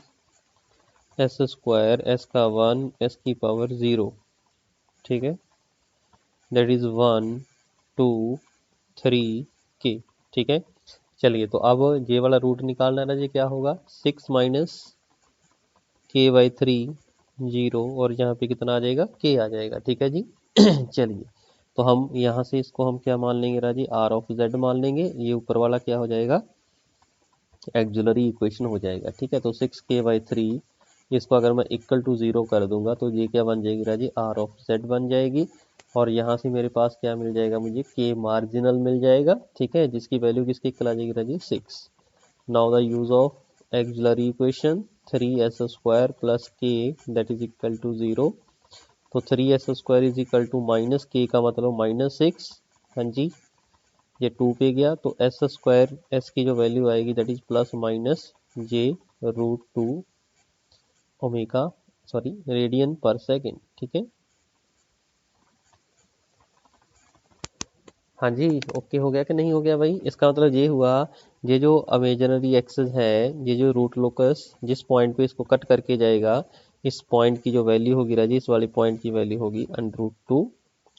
s² s का 1 s की पावर 0, ठीक है, दैट इज 1 2 3 के, ठीक है। चलिए तो अब ये वाला रूट निकालना है ना, ये क्या होगा 6 माइनस के बाई 3 0, और यहाँ पे कितना आ जाएगा के आ जाएगा, ठीक है जी। चलिए तो हम यहाँ से इसको हम क्या मान लेंगे राजी, आर ऑफ जेड मान लेंगे, ये ऊपर वाला क्या हो जाएगा एक्सिलरी इक्वेशन हो जाएगा, ठीक है। तो 6k/3 इसको अगर मैं इक्वल टू 0 कर दूंगा तो ये क्या बन जाएगी राजी, आर ऑफ जेड बन जाएगी, और यहाँ से मेरे पास क्या मिल जाएगा मुझे, के मार्जिनल मिल जाएगा, ठीक है, जिसकी वैल्यू किसकी इक्वल आ जाएगी राजी 6। Now the use of axillary equation 3s² plus के दैट इज इक्वल टू 0। तो 3s² is equal to minus के का मतलब -6, हाँ जी, ये 2 पे गया, तो s² s की जो वैल्यू आएगी that is plus minus j√2 omega radian पर सेकेंड, ठीक है। हाँ जी, ओके हो गया कि नहीं हो गया भाई, इसका मतलब ये हुआ, ये जो इमेजिनरी एक्सिस है, ये जो रूट लोकस जिस पॉइंट पे इसको कट करके जाएगा, इस पॉइंट की जो वैल्यू होगी राजी, इस वाली पॉइंट की वैल्यू होगी √2,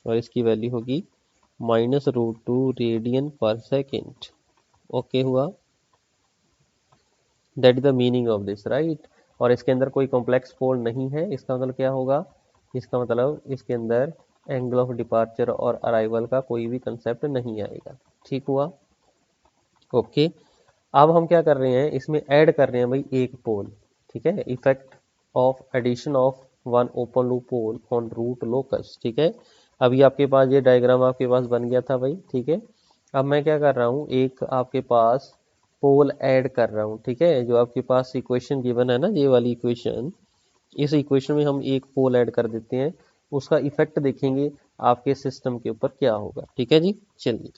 और इसकी वैल्यू होगी -√2 रेडियन पर सेकेंड। ओके हुआ, that is the meaning of this, right. और इसके अंदर कोई कॉम्प्लेक्स पोल नहीं है, इसका मतलब क्या होगा, इसका मतलब इसके अंदर एंगल ऑफ डिपार्चर और अराइवल का कोई भी कंसेप्ट नहीं आएगा, ठीक हुआ। ओके, अब हम क्या कर रहे हैं, इसमें ऐड कर रहे हैं भाई एक पोल, ठीक है, effect of addition of one open loop pole on root locus, ठीक है। अभी आपके पास ये डायग्राम आपके पास बन गया था भाई, ठीक है। अब मैं क्या कर रहा हूँ, एक आपके पास पोल ऐड कर रहा हूँ, ठीक है, जो आपके पास इक्वेशन गिवन है ना, ये वाली इक्वेशन, इस इक्वेशन में हम एक पोल ऐड कर देते हैं, उसका इफेक्ट देखेंगे आपके सिस्टम के ऊपर क्या होगा, ठीक है जी। चलिए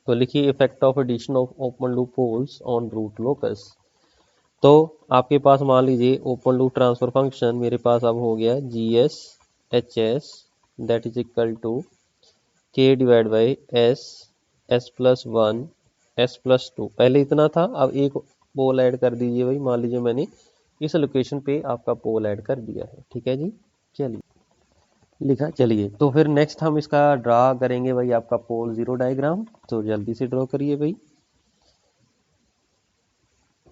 तो लिखिए effect of addition of open loop poles on root locus. तो आपके पास मान लीजिए ओपन लूप ट्रांसफर फंक्शन मेरे पास अब हो गया GS that is equal to k divide by s+1 s+2, पहले इतना था, अब एक पोल ऐड कर दीजिए भाई, मान लीजिए मैंने इस लोकेशन पे आपका पोल ऐड कर दिया है, ठीक है जी। चलिए लिखा, चलिए तो फिर नेक्स्ट हम इसका ड्रा करेंगे भाई आपका पोल जीरो डायग्राम, तो जल्दी से ड्रॉ करिए भाई।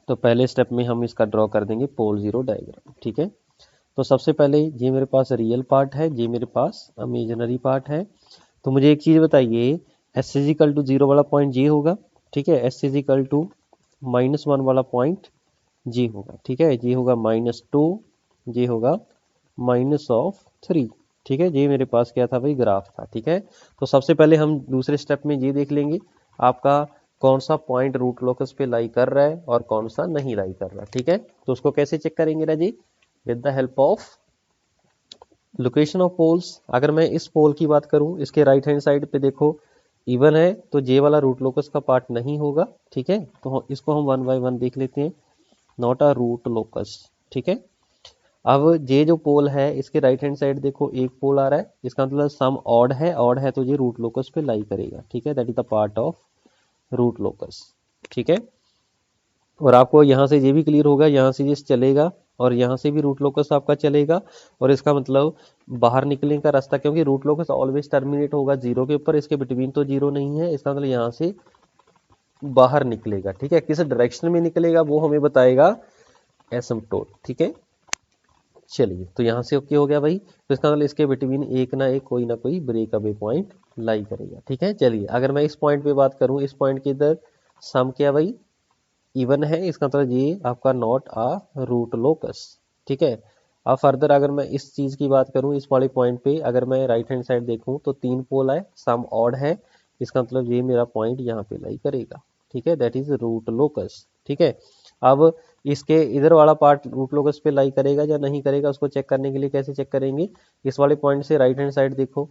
तो पहले स्टेप में हम इसका ड्रॉ कर देंगे पोल जीरो डायग्राम, ठीक है। तो सबसे पहले ये मेरे पास रियल पार्ट है, ये मेरे पास इमेजिनरी पार्ट है। तो मुझे एक चीज़ बताइए, एस इज इक्वल टू 0 वाला पॉइंट ये होगा, ठीक है, एस इज इक्वल टू -1 वाला पॉइंट ये होगा, ठीक है, ये होगा -2, ये होगा -3, ठीक है। ये मेरे पास क्या था भाई, ग्राफ था, ठीक है। तो सबसे पहले हम दूसरे स्टेप में ये देख लेंगे आपका कौन सा पॉइंट रूट लोकस पे लाई कर रहा है और कौन सा नहीं लाई कर रहा, ठीक है। तो उसको कैसे चेक करेंगे राजी, with the help of location of poles. अगर मैं इस पोल की बात करूं, इसके राइट हैंड साइड पे देखो इवन है, तो जे वाला रूट लोकस का पार्ट नहीं होगा, ठीक है। तो इसको हम 1 बाय 1 देख लेते हैं, नॉट अ रूट लोकस, ठीक है। अब ये जो पोल है इसके राइट हैंड साइड देखो एक पोल आ रहा है, इसका मतलब सम ऑड है, ऑड है तो ये रूट लोकस पे लाई करेगा, ठीक है, that is the part of root locus, ठीक है। और आपको यहाँ से ये भी क्लियर होगा, यहाँ से ये चलेगा और यहाँ से भी रूट लोकस आपका चलेगा, और इसका मतलब बाहर निकलने का रास्ता, क्योंकि रूट लोकस ऑलवेज टर्मिनेट होगा जीरो के ऊपर, इसके बिटवीन तो जीरो नहीं है, इसका मतलब यहाँ से बाहर निकलेगा, ठीक है। किस डायरेक्शन में निकलेगा वो हमें बताएगा एसिम्पटोट, ठीक है। चलिए तो यहाँ से ओके हो गया भाई, तो इसका मतलब इसके बिटवीन एक ना कोई ब्रेक अवे पॉइंट लाई करेगा, ठीक है। चलिए अगर मैं इस पॉइंट पे बात करूँ, इस पॉइंट के इधर सम क्या भाई, इवन है, इसका मतलब ये आपका नॉट आ रूट लोकस, ठीक है। अब फर्दर अगर मैं इस चीज की बात करूं, इस वाले पॉइंट पे अगर मैं राइट हैंड साइड देखूं तो 3 पोल है, सम ऑड है, इसका मतलब ये मेरा पॉइंट यहाँ पे लाई करेगा, ठीक है, दैट इज रूट लोकस, ठीक है। अब इसके इधर वाला पार्ट रूट लोकस पे लाई करेगा या नहीं करेगा, उसको चेक करने के लिए कैसे चेक करेंगे, इस वाले पॉइंट से राइट हैंड साइड देखो,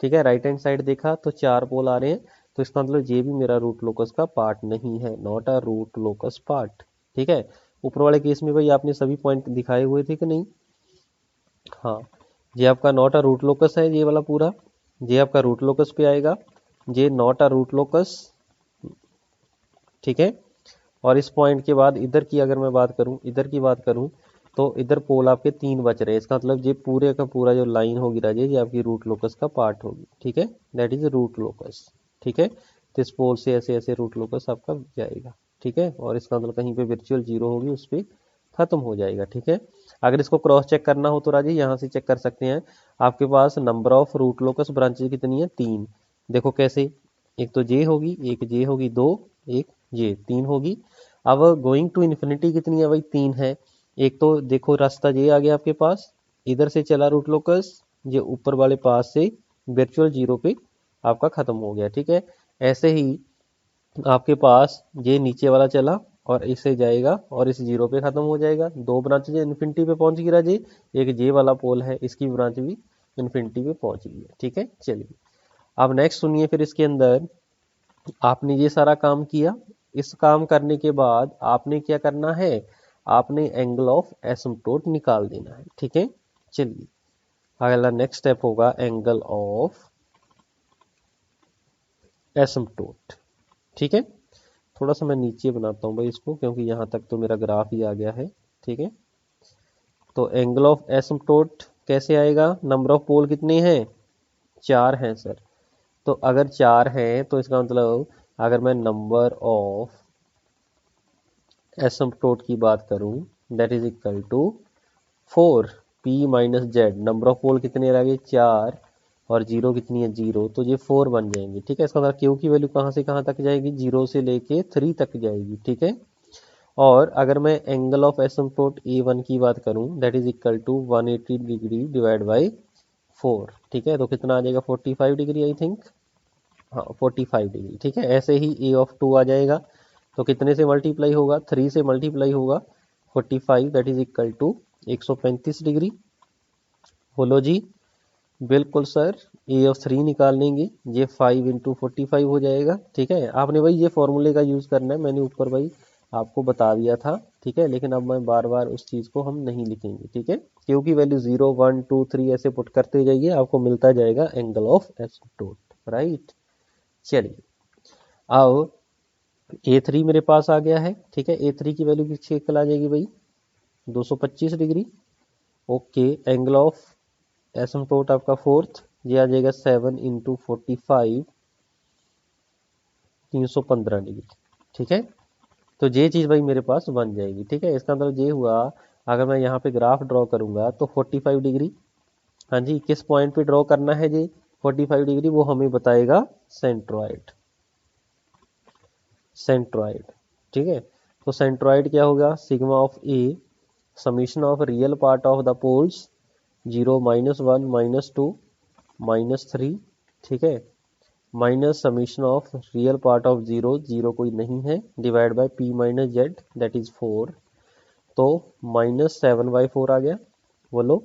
ठीक है, राइट हैंड साइड देखा तो 4 पोल आ रहे हैं, तो इसका मतलब ये भी मेरा रूट लोकस का पार्ट नहीं है, not a root locus part, ठीक है। ऊपर वाले केस में भाई आपने सभी पॉइंट दिखाए हुए थे कि नहीं, हाँ, ये आपका नॉट अ रूट लोकस है, ये वाला पूरा, ये आपका रूट लोकस पे आएगा, ये नॉट अ रूट लोकस, ठीक है। और इस पॉइंट के बाद इधर की अगर मैं बात करूं, इधर की बात करूं, तो इधर पोल आपके 3 बच रहे हैं। इसका मतलब ये पूरे का पूरा जो लाइन होगी राजे, ये आपकी रूट लोकस का पार्ट होगी, ठीक है, दैट इज रूट लोकस, ठीक है। तो इस पोल से ऐसे ऐसे रूट लोकस आपका जाएगा, ठीक है। और इसका मतलब कहीं पे वर्चुअल जीरो होगी, उस पर खत्म हो जाएगा, ठीक है। अगर इसको क्रॉस चेक करना हो तो राजे यहाँ से चेक कर सकते हैं। आपके पास number of root locus branches कितनी है, 3। देखो कैसे, एक तो जे होगी, एक जे होगी, 2, एक ये 3 होगी। अब गोइंग टू इन्फिनिटी कितनी है भाई, 3 है। एक तो देखो रास्ता ये आ गया आपके पास, इधर से चला रूट लोकस, ये ऊपर वाले पास से वर्चुअल जीरो पे आपका खत्म हो गया, ठीक है। ऐसे ही आपके पास ये नीचे वाला चला और इससे जाएगा और इस जीरो पे खत्म हो जाएगा। 2 ब्रांचेज इन्फिनिटी पे पहुंच गई राजे, एक जे वाला पोल है, इसकी ब्रांच भी इन्फिनिटी पे पहुंच गई है, ठीक है। चलिए अब नेक्स्ट सुनिए, फिर इसके अंदर आपने ये सारा काम किया। इस काम करने के बाद आपने क्या करना है, आपने एंगल ऑफ एसिम्प्टोट निकाल देना है, ठीक है। चलिए अगला नेक्स्ट स्टेप होगा एंगल ऑफ एसिम्प्टोट, ठीक है। थोड़ा सा मैं नीचे बनाता हूँ भाई इसको, क्योंकि यहाँ तक तो मेरा ग्राफ ही आ गया है, ठीक है। तो एंगल ऑफ एसिम्प्टोट कैसे आएगा, नंबर ऑफ पोल कितने हैं, 4 हैं सर। तो अगर 4 हैं तो इसका मतलब अगर मैं नंबर ऑफ एसिम्प्टोट की बात करूं, that is equal to 4 p minus Z, number of pole कितने रह गए, 4, और जीरो कितनी है, 0, तो ये 4 बन जाएंगे, ठीक है। इसका मतलब क्यू की वैल्यू कहाँ से कहाँ तक जाएगी, 0 से लेके 3 तक जाएगी, ठीक है। और अगर मैं एंगल ऑफ एसिम्प्टोट A1 की बात करूं, that is equal to 180 degree divide by 4, ठीक है। तो कितना आ जाएगा, 45 डिग्री आई थिंक, हाँ 45 डिग्री, ठीक है। ऐसे ही ए ऑफ 2 आ जाएगा, तो कितने से मल्टीप्लाई होगा, 3 से मल्टीप्लाई होगा, 45 that is equal to 135 degree. बोलो जी, बिल्कुल सर, ए ऑफ 3 निकाल लेंगे, ये 5 इंटू 45 हो जाएगा, ठीक है। आपने भाई ये फॉर्मूले का यूज़ करना है, मैंने ऊपर भाई आपको बता दिया था, ठीक है। लेकिन अब मैं बार बार उस चीज़ को हम नहीं लिखेंगे, ठीक है। क्योंकि वैल्यू 0 1 2 3 ऐसे पुट करते जाइए, आपको मिलता जाएगा एंगल ऑफ एसिम्प्टोट, राइट। चलिए अब A3 मेरे पास आ गया है, ठीक है। A3 की वैल्यू किस निकल आ जाएगी भाई, 225 degree, okay. Angle of asymptote आपका फोर्थ, ये आ जाएगा 7 इंटू 45, 315 डिग्री, ठीक है। तो ये चीज़ भाई मेरे पास बन जाएगी, ठीक है। इसका मतलब ये हुआ, अगर मैं यहाँ पे ग्राफ ड्रॉ करूंगा तो 45 डिग्री, हाँ जी, किस पॉइंट पे ड्रॉ करना है जी 45 डिग्री, वो हमें बताएगा सेंट्रॉइड, सेंट्रॉइड, ठीक है। तो सेंट्रॉइड क्या होगा, sigma of a summation of real part of the poles 0 -1 -2 -3, ठीक है, minus summation of real part of 0, 0 कोई नहीं है, divide by p minus Z that is 4। तो -7/4 आ गया, बोलो,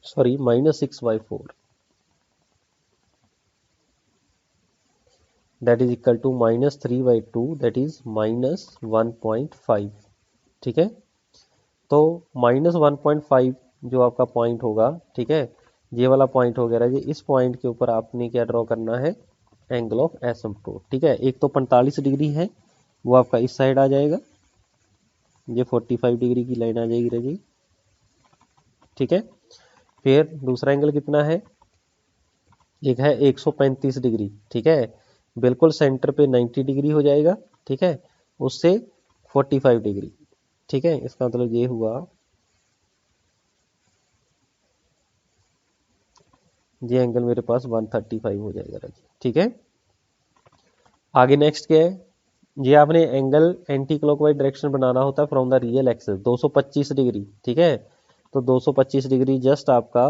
sorry -6/4, that is equal to -3/2 that is -1.5, ठीक है। तो -1.5 जो आपका पॉइंट होगा, ठीक है, ये वाला पॉइंट हो गया जी। इस पॉइंट के ऊपर आपने क्या ड्रॉ करना है, एंगल ऑफ एसिम्प्टोट, ठीक है। एक तो 45 डिग्री है, वो आपका इस साइड आ जाएगा, ये 45 डिग्री की लाइन आ जाएगी रजी, ठीक है। फिर दूसरा एंगल कितना है, एक है 135 डिग्री, ठीक है, बिल्कुल सेंटर पे 90 डिग्री हो जाएगा, ठीक है, उससे 45 डिग्री, ठीक है। इसका मतलब ये हुआ, ये एंगल मेरे पास 135 हो जाएगा राजी, ठीक है। आगे नेक्स्ट क्या है, ये आपने एंगल एंटी क्लॉकवाइज डायरेक्शन बनाना होता है from the real axis, 225 degree, ठीक है। तो 225 डिग्री जस्ट आपका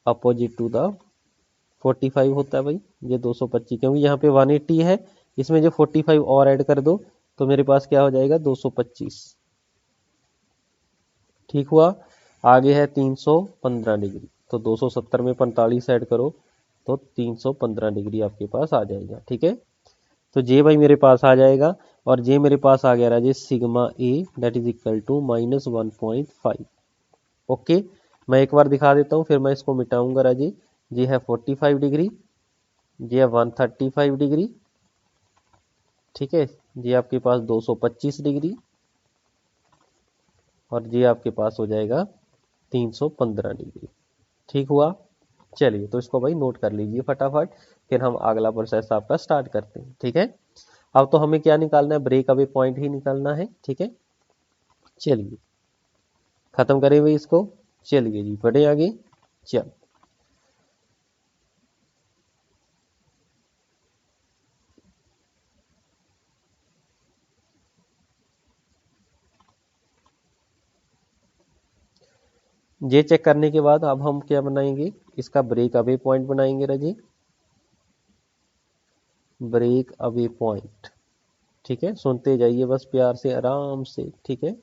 अपोजिट टू द 45 होता है भाई, ये 225, क्योंकि यहाँ पे 180 है, इसमें जो 45 और ऐड कर दो तो मेरे पास क्या हो जाएगा, 225, ठीक हुआ। आगे है 315 डिग्री, तो 270 में 45 ऐड करो तो 315 डिग्री आपके पास आ जाएगा, ठीक है। तो जे भाई मेरे पास आ जाएगा, और जे मेरे पास आ गया राजे sigma A that is equal to -1.5, okay. मैं एक बार दिखा देता हूँ, फिर मैं इसको मिटाऊंगा राजी। ये है 45 डिग्री, ये है 135 डिग्री, ठीक है। ये आपके पास 225 डिग्री, और ये आपके पास हो जाएगा 315 डिग्री। ठीक हुआ। चलिए तो इसको भाई नोट कर लीजिए फटाफट, फिर हम अगला प्रोसेस आपका स्टार्ट करते हैं, ठीक है। अब तो हमें क्या निकालना है, ब्रेक अवे पॉइंट ही निकालना है, ठीक है। चलिए खत्म करें भाई इसको। चलिए जी बढ़े आगे। चल ये चेक करने के बाद अब हम क्या बनाएंगे, इसका ब्रेक अवे पॉइंट बनाएंगे राजी, ब्रेक अवे पॉइंट, ठीक है। सुनते जाइए बस प्यार से आराम से, ठीक है।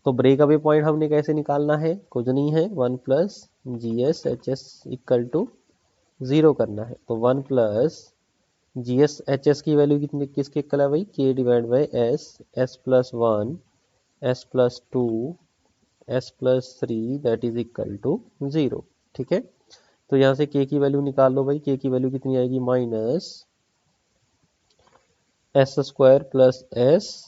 तो ब्रेक अवे पॉइंट हमने कैसे निकालना है, कुछ नहीं है, 1 plus G S H S equal to 0 करना है। तो 1 plus G S H S की वैल्यू कितनी किसके इक्वल है भाई, K divide by S, S plus 1, S plus 2, S plus 3 that is equal to 0, ठीक है। तो यहाँ से के की वैल्यू निकाल लो भाई, के की वैल्यू कितनी आएगी, minus S square plus S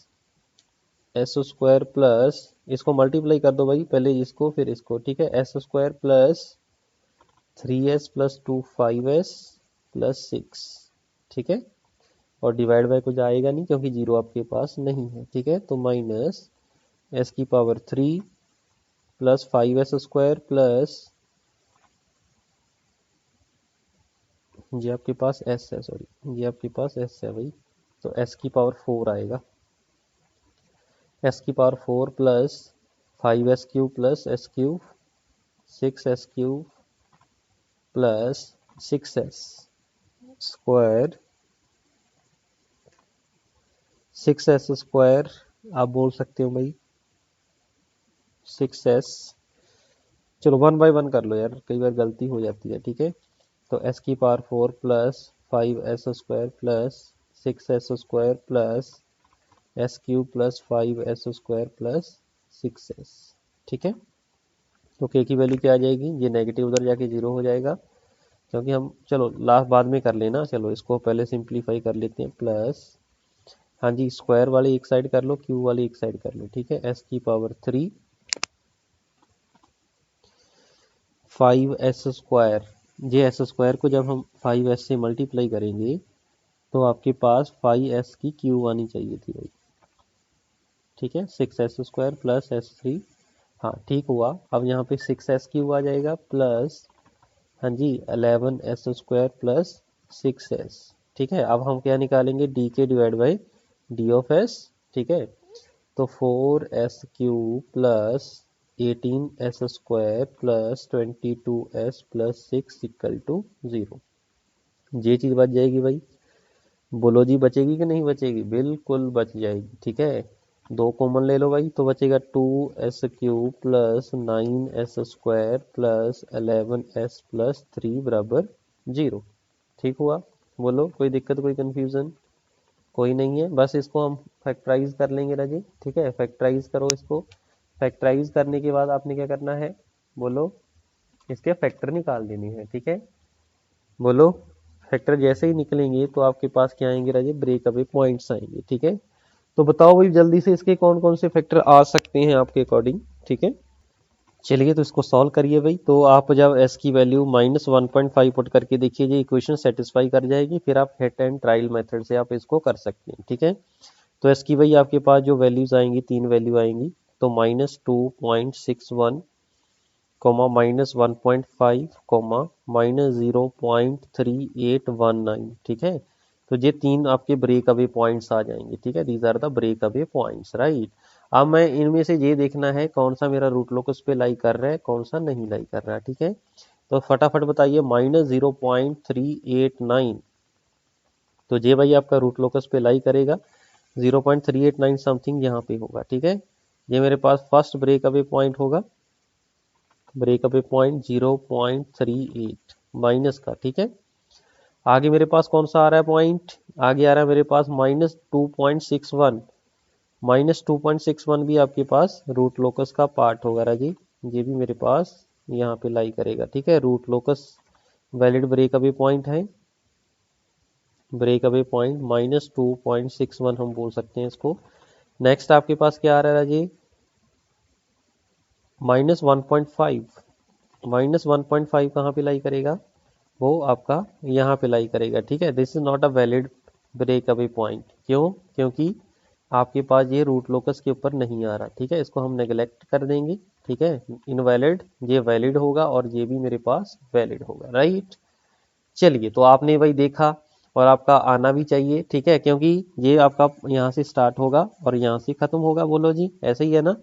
square plus, इसको मल्टीप्लाई कर दो भाई, पहले इसको फिर इसको, ठीक है। S square plus 3s plus 2 5s plus 6, ठीक है। और डिवाइड बाय कुछ आएगा नहीं क्योंकि जीरो आपके पास नहीं है, ठीक है। तो माइनस एस की power 3 plus 5s square plus, ये आपके पास एस है, सॉरी ये आपके पास एस है भाई, तो एस की पावर 4 आएगा, एस की power 4 plus 5s cube plus S cube, 6s cube plus 6s square, 6s square आप बोल सकते हो भाई 6s, चलो 1 बाय 1 कर लो यार, कई बार गलती हो जाती है, ठीक है। तो s की power 4 plus 5s square plus 6s square plus S cube plus 5s square plus 6s, ठीक है। तो के की वैल्यू क्या आ जाएगी, ये नेगेटिव उधर जाके जीरो हो जाएगा, क्योंकि हम चलो लास्ट बाद में कर लेना, चलो इसको पहले सिंप्लीफाई कर लेते हैं, प्लस हाँ जी स्क्वायर वाले एक साइड कर लो, क्यूब वाली एक साइड कर लो, ठीक है। एस की पावर 3 5s स्क्वायर, ये एस स्क्वायर को जब हम 5s से मल्टीप्लाई करेंगे तो आपके पास 5s की क्यूब आनी चाहिए थी भाई, ठीक है। 6s स्क्वायर प्लस s3, हाँ ठीक हुआ। अब यहाँ पे 6s क्यूब आ जाएगा प्लस हाँ जी 11s स्क्वायर प्लस 6s, ठीक है। अब हम क्या निकालेंगे, डी के divide by D of S, ठीक है। तो 4s cube plus 18s square plus 22s plus 6 equal to 0, ये चीज़ बच जाएगी भाई, बोलो जी बचेगी कि नहीं बचेगी, बिल्कुल बच जाएगी, ठीक है। दो कॉमन ले लो भाई, तो बचेगा 2s cube plus 9s square plus 11s plus 3 बराबर 0, ठीक हुआ। बोलो कोई दिक्कत कोई कंफ्यूजन, कोई नहीं है। बस इसको हम फैक्टराइज कर लेंगे राजी, ठीक है। फैक्टराइज करो इसको, फैक्टराइज करने के बाद आपने क्या करना है, बोलो इसके फैक्टर निकाल देने हैं, ठीक है। बोलो फैक्टर जैसे ही निकलेंगे तो आपके पास क्या आएंगे राजे, ब्रेक अवे पॉइंट्स आएंगे, ठीक है। तो बताओ भाई जल्दी से इसके कौन कौन से फैक्टर आ सकते हैं आपके अकॉर्डिंग, ठीक है। चलिए तो इसको सॉल्व करिए भाई, तो आप जब s की वैल्यू -1.5 पुट करके देखिए, ये इक्वेशन सेटिस्फाई कर जाएगी, फिर आप हिट एंड ट्रायल मेथड से आप इसको कर सकते हैं, ठीक है। तो s की भाई आपके पास जो वैल्यूज आएंगी, तीन वैल्यू आएंगी, तो -2.61 कोमा -1.5 कोमा -0.3819, ठीक है। तो ये तीन आपके ब्रेक अवे पॉइंट्स आ जाएंगे, ठीक है। These are the break away points, right. अब मैं इनमें से ये देखना है कौन सा मेरा रूट लोकस पे लाई कर रहा है, कौन सा नहीं लाई कर रहा है, ठीक है। तो फटाफट बताइए, -0.389, तो ये भाई आपका रूट लोकस पे लाई करेगा, 0.389 समथिंग यहाँ पे होगा, ठीक है। ये मेरे पास फर्स्ट ब्रेक अवे पॉइंट होगा, ब्रेक अवे पॉइंट 0.38 माइनस का, ठीक है। आगे मेरे पास कौन सा आ रहा है पॉइंट, आगे आ रहा है मेरे पास -2.61, -2.61 भी आपके पास रूट लोकस का पार्ट होगा राजी, ये भी मेरे पास यहाँ पे लाई करेगा। ठीक है, root locus valid break away point है, ब्रेक अवे पॉइंट -2.61 हम बोल सकते हैं इसको। नेक्स्ट आपके पास क्या आ रहा है राजी, -1.5, -1.5 कहाँ पे लाई करेगा, वो आपका यहाँ पे लाई करेगा। ठीक है, this is not a valid break away point. क्यों, क्योंकि आपके पास ये रूट लोकस के ऊपर नहीं आ रहा। ठीक है, इसको हम नेगलेक्ट कर देंगे। ठीक है, इनवैलिड, ये वैलिड होगा और ये भी मेरे पास वैलिड होगा, राइट। चलिए, तो आपने भाई देखा और आपका आना भी चाहिए। ठीक है, क्योंकि ये आपका यहाँ से स्टार्ट होगा और यहाँ से खत्म होगा। बोलो जी, ऐसे ही है ना,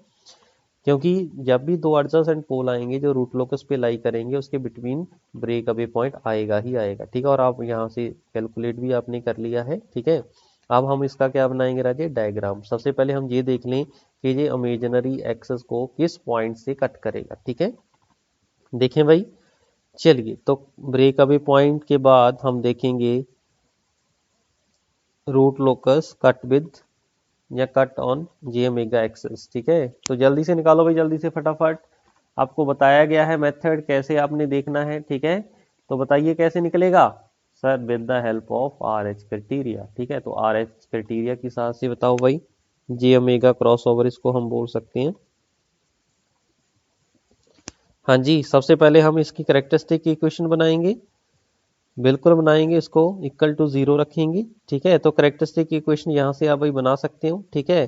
क्योंकि जब भी दो एडजेसेंट पोल आएंगे जो रूट लोकस पे लाई करेंगे उसके बिटवीन ब्रेक अवे पॉइंट आएगा ही आएगा। ठीक है, और आप यहाँ से कैलकुलेट भी आपने कर लिया है। ठीक है, अब हम इसका क्या बनाएंगे राजे, डायग्राम। सबसे पहले हम ये देख लें कि ये इमेजिनरी एक्सेस को किस पॉइंट से कट करेगा। ठीक है, देखें भाई। चलिए, तो ब्रेक अवे पॉइंट के बाद हम देखेंगे रूट लोकस कट विद या cut on J omega axis. ठीक है, तो जल्दी से निकालो भाई, जल्दी से फटाफट। आपको बताया गया है मेथड कैसे आपने देखना है। ठीक है, तो बताइए कैसे निकलेगा sir, with the help of R H criteria. ठीक है, तो आर एच क्राइटेरिया की साथ से बताओ भाई, जे ओमेगा क्रॉस ओवर इसको हम बोल सकते हैं। हाँ जी, सबसे पहले हम इसकी कैरेक्टरिस्टिक इक्वेशन बनाएंगे, बिल्कुल बनाएंगे, इसको इक्वल टू 0 रखेंगे। ठीक है, तो कैरेक्टरिस्टिक इक्वेशन यहाँ से आप भाई बना सकते हो। ठीक है,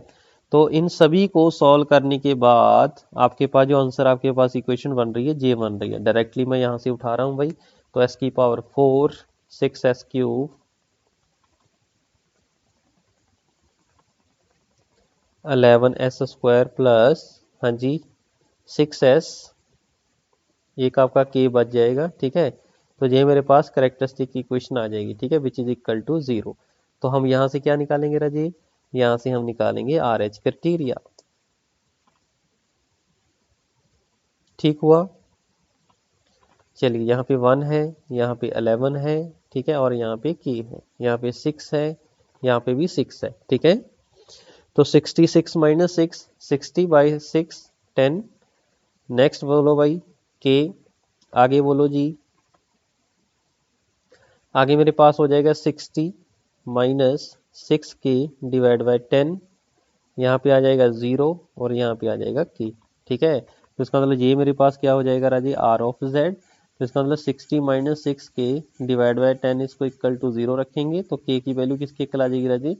तो इन सभी को सॉल्व करने के बाद आपके पास जो आंसर आपके पास इक्वेशन बन रही है जे बन रही है, डायरेक्टली मैं यहाँ से उठा रहा हूँ भाई। तो s की power 4 6s cube 11s square plus, हाँ जी, 6s, एक आपका k बच जाएगा। ठीक है, तो ये मेरे पास कैरेक्टरिस्टिक इक्वेशन आ जाएगी। ठीक है, विच इज इक्वल टू 0। तो हम यहाँ से क्या निकालेंगे राजी, यहाँ से हम निकालेंगे आर एच क्राइटेरिया। ठीक हुआ। चलिए, यहाँ पे 1 है, यहाँ पे 11 है। ठीक है, और यहाँ पे k है, यहाँ पे 6 है, यहाँ पे भी 6 है। ठीक है, तो 66 माइनस 6, 60/6 10। नेक्स्ट बोलो भाई k, आगे बोलो जी, आगे मेरे पास हो जाएगा 60 माइनस 6k डिवाइड बाई 10, यहाँ पे आ जाएगा 0 और यहाँ पे आ जाएगा k। ठीक है, तो इसका मतलब ये मेरे पास क्या हो जाएगा राजी, आर ऑफ जेड। तो इसका मतलब 60 माइनस 6k डिवाइड बाई 10 इसको इक्वल टू 0 रखेंगे तो k की वैल्यू किसके इक्वल आ जाएगी राजी,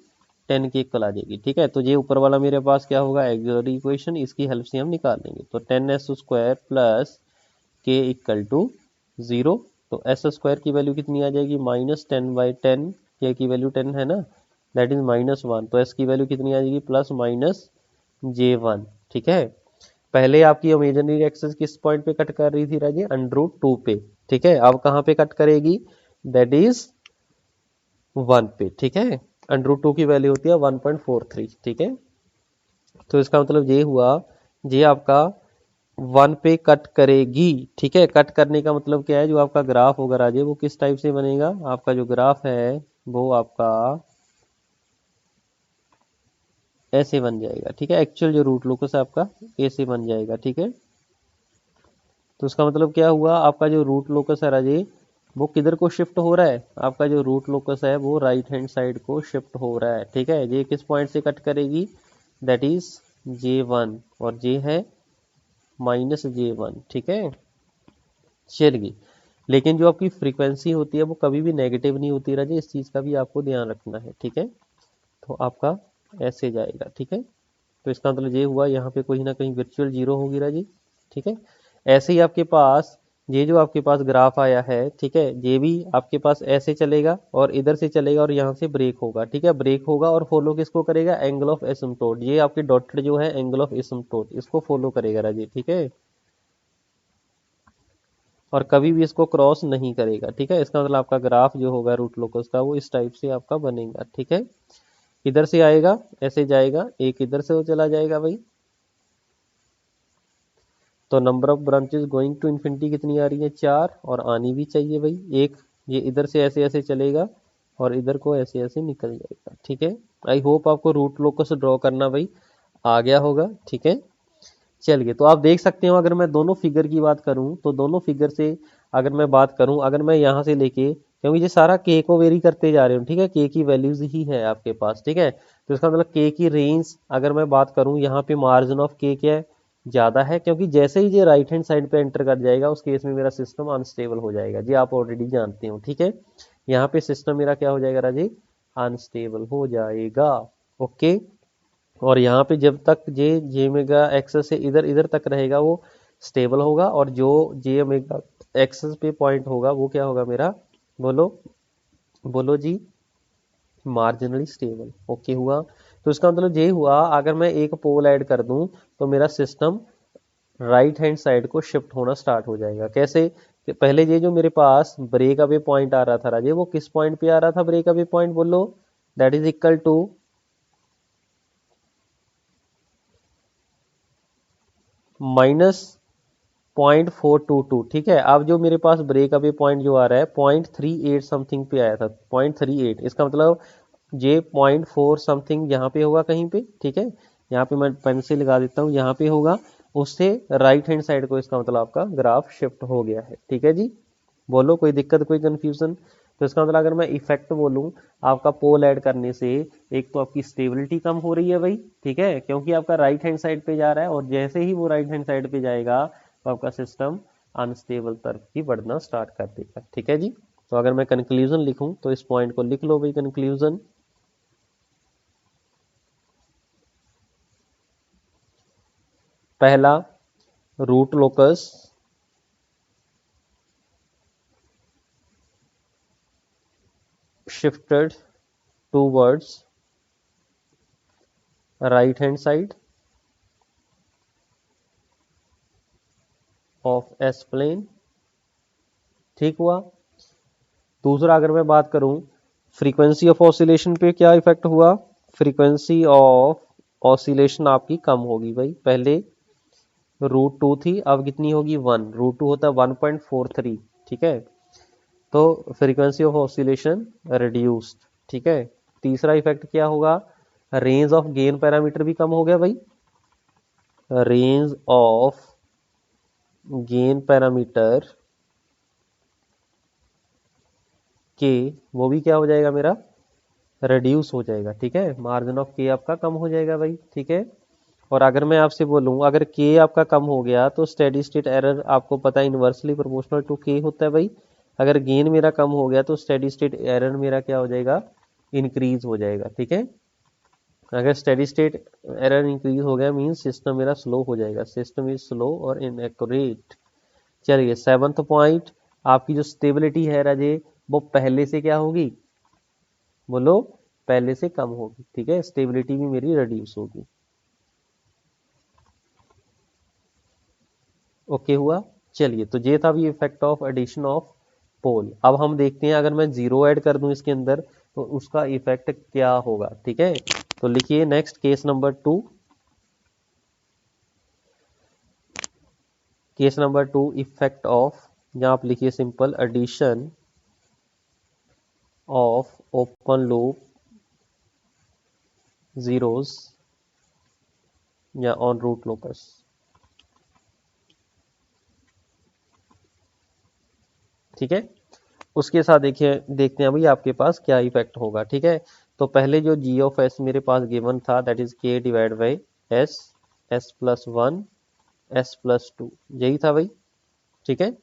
10 के इक्वल आ जाएगी। ठीक है, तो ये ऊपर वाला मेरे पास क्या होगा, ऑक्सिलरी इक्वेशन, इसकी हेल्प से हम निकाल लेंगे। तो 10s square plus k equal to 0। तो एस स्क्वायर की वैल्यू कितनी आ जाएगी, -10/10, के की वैल्यू 10 है ना, दैट इज -1। तो एस की वैल्यू कितनी आ जाएगी, +-j1। ठीक है, पहले आपकी इमेजिनरी एक्सेस किस पॉइंट पे कट कर रही थी राजी, √2 पे। ठीक है, अब कहाँ पे कट करेगी, दैट इज 1 पे। ठीक है, √2 की वैल्यू होती है 1.43। ठीक है, तो इसका मतलब ये हुआ, ये आपका 1 पे कट करेगी। ठीक है, कट करने का मतलब क्या है, जो आपका ग्राफ होगा राजे वो किस टाइप से बनेगा, आपका जो ग्राफ है वो आपका ऐसे बन जाएगा। ठीक है, एक्चुअल जो रूट लोकस है आपका ऐसे बन जाएगा। ठीक है, तो इसका मतलब क्या हुआ, आपका जो रूट लोकस है राजे वो किधर को शिफ्ट हो रहा है, आपका जो रूट लोकस है वो राइट हैंड साइड को शिफ्ट हो रहा है। ठीक है, ये किस पॉइंट से कट करेगी, दैट इज J1 और ये है -j1। ठीक है, चलिए, लेकिन जो आपकी फ्रीक्वेंसी होती है वो कभी भी नेगेटिव नहीं होती राजे, इस चीज़ का भी आपको ध्यान रखना है। ठीक है, तो आपका ऐसे जाएगा। ठीक है, तो इसका मतलब ये हुआ यहाँ पे कहीं ना कहीं वर्चुअल जीरो होगी राजी। ठीक है, ऐसे ही आपके पास ये जो आपके पास ग्राफ आया है, ठीक है, ये भी आपके पास ऐसे चलेगा और इधर से चलेगा और यहाँ से ब्रेक होगा। ठीक है, ब्रेक होगा और फॉलो किसको करेगा, एंगल ऑफ एसिम्पटोट। ये आपके डॉटेड जो है एंगल ऑफ एसिम्पटोट, इसको फॉलो करेगा राजी। ठीक है, और कभी भी इसको क्रॉस नहीं करेगा। ठीक है, इसका मतलब आपका ग्राफ जो होगा रूट लोकस का वो इस टाइप से आपका बनेगा। ठीक है, इधर से आएगा, ऐसे जाएगा, एक इधर से वो चला जाएगा भाई। तो number of branches going to infinity कितनी आ रही है, 4, और आनी भी चाहिए भाई एक। ये इधर से ऐसे ऐसे चलेगा और इधर को ऐसे ऐसे निकल जाएगा। ठीक है, आई होप आपको रूट लोकस ड्रॉ करना भाई आ गया होगा। ठीक है, चलिए, तो आप देख सकते हो अगर मैं दोनों फिगर की बात करूं तो दोनों फिगर से अगर मैं बात करूं, अगर मैं यहाँ से लेके, क्योंकि ये सारा के को वेरी करते जा रहे हूँ, ठीक है, के की वैल्यूज ही है आपके पास, ठीक है, तो इसका मतलब के की रेंज अगर मैं बात करूं, यहाँ पे मार्जिन ऑफ के क्या है, ज़्यादा है, क्योंकि जैसे ही ये राइट हैंड साइड पे एंटर कर जाएगा उस केस में मेरा सिस्टम अनस्टेबल हो जाएगा, जी आप ऑलरेडी जानते हो, ठीक है, यहाँ पे सिस्टम मेरा क्या हो जाएगा राजी, अनस्टेबल हो जाएगा। ओके, और यहाँ पे जब तक जे ओमेगा एक्सेस से इधर इधर तक रहेगा वो स्टेबल होगा, और जो जे ओमेगा एक्सेस पे पॉइंट होगा वो क्या होगा मेरा, बोलो, बोलो जी, मार्जिनली स्टेबल। ओके हुआ, तो इसका मतलब ये हुआ अगर मैं एक पोल ऐड कर दूं तो मेरा सिस्टम राइट हैंड साइड को शिफ्ट होना स्टार्ट हो जाएगा। कैसे कि पहले ये जो मेरे पास ब्रेक अवे पॉइंट आ रहा था राजे, वो किस पॉइंट पे आ रहा था ब्रेक अवे पॉइंट, बोलो, दैट इज इक्वल टू -0.422, ठीक है। अब जो मेरे पास ब्रेक अवे पॉइंट जो आ रहा है 0.38 समथिंग पे आया था, 0.38, इसका मतलब ये 0.4 समथिंग यहाँ पे होगा कहीं पे, ठीक है, यहाँ पे मैं पेन से लगा देता हूँ, यहाँ पे होगा, उससे राइट हैंड साइड को इसका मतलब आपका ग्राफ शिफ्ट हो गया है, ठीक है जी। बोलो, कोई दिक्कत, कोई कंफ्यूजन? तो इसका मतलब अगर मैं इफेक्ट बोलूं आपका पोल ऐड करने से, एक तो आपकी स्टेबिलिटी कम हो रही है भाई, ठीक है, क्योंकि आपका राइट हैंड साइड पे जा रहा है, और जैसे ही वो राइट हैंड साइड पे जाएगा तो आपका सिस्टम अनस्टेबल तरफ की बढ़ना स्टार्ट कर देगा, ठीक है जी। तो अगर मैं कंक्लूजन लिखूं तो इस पॉइंट को लिख लो भाई, कंक्लूजन, पहला, root locus shifted towards right hand side of S plane, ठीक हुआ। दूसरा अगर मैं बात करूं फ्रीक्वेंसी ऑफ ऑसिलेशन पे क्या इफेक्ट हुआ, फ्रीक्वेंसी ऑफ ऑसिलेशन आपकी कम होगी भाई, पहले √2 थी, अब कितनी होगी 1, √2 होता है 1.43, ठीक है, तो फ्रीक्वेंसी ऑफ ऑसिलेशन रिड्यूस्ड, ठीक है। तीसरा इफेक्ट क्या होगा, रेंज ऑफ गेन पैरामीटर भी कम हो गया भाई, रेंज ऑफ गेन पैरामीटर के वो भी क्या हो जाएगा मेरा, रिड्यूस हो जाएगा, ठीक है, मार्जिन ऑफ के आपका कम हो जाएगा भाई, ठीक है। और अगर मैं आपसे बोलूं अगर के आपका कम हो गया तो स्टेडी स्टेट एरर आपको पता है इनवर्सली प्रोपोर्शनल टू के होता है भाई, अगर गेन मेरा कम हो गया तो स्टेडी स्टेट एरर मेरा क्या हो जाएगा, इंक्रीज हो जाएगा, ठीक है। अगर स्टेडी स्टेट एरर इंक्रीज हो गया मीन सिस्टम मेरा स्लो हो जाएगा, सिस्टम इज स्लो और इनएक्यूरेट। चलिए, सेवंथ पॉइंट, आपकी जो स्टेबिलिटी है राजे वो पहले से क्या होगी, बोलो, पहले से कम होगी, ठीक है, स्टेबिलिटी भी मेरी रिड्यूस होगी। ओके हुआ। चलिए, तो ये था भी इफेक्ट ऑफ एडिशन ऑफ पोल। अब हम देखते हैं अगर मैं जीरो ऐड कर दूं इसके अंदर तो उसका इफेक्ट क्या होगा, ठीक है। तो लिखिए next case number 2, case number 2 effect of, जहां आप लिखिए simple addition of open loop zeros या ऑन रूट लोकस, ठीक है। उसके साथ देखिए, देखते हैं भाई आपके पास क्या इफेक्ट होगा, ठीक है। तो पहले जो जी ऑफ एस मेरे पास गिवन था दैट इज के divide by S, S+1 S+2, यही था भाई, ठीक है।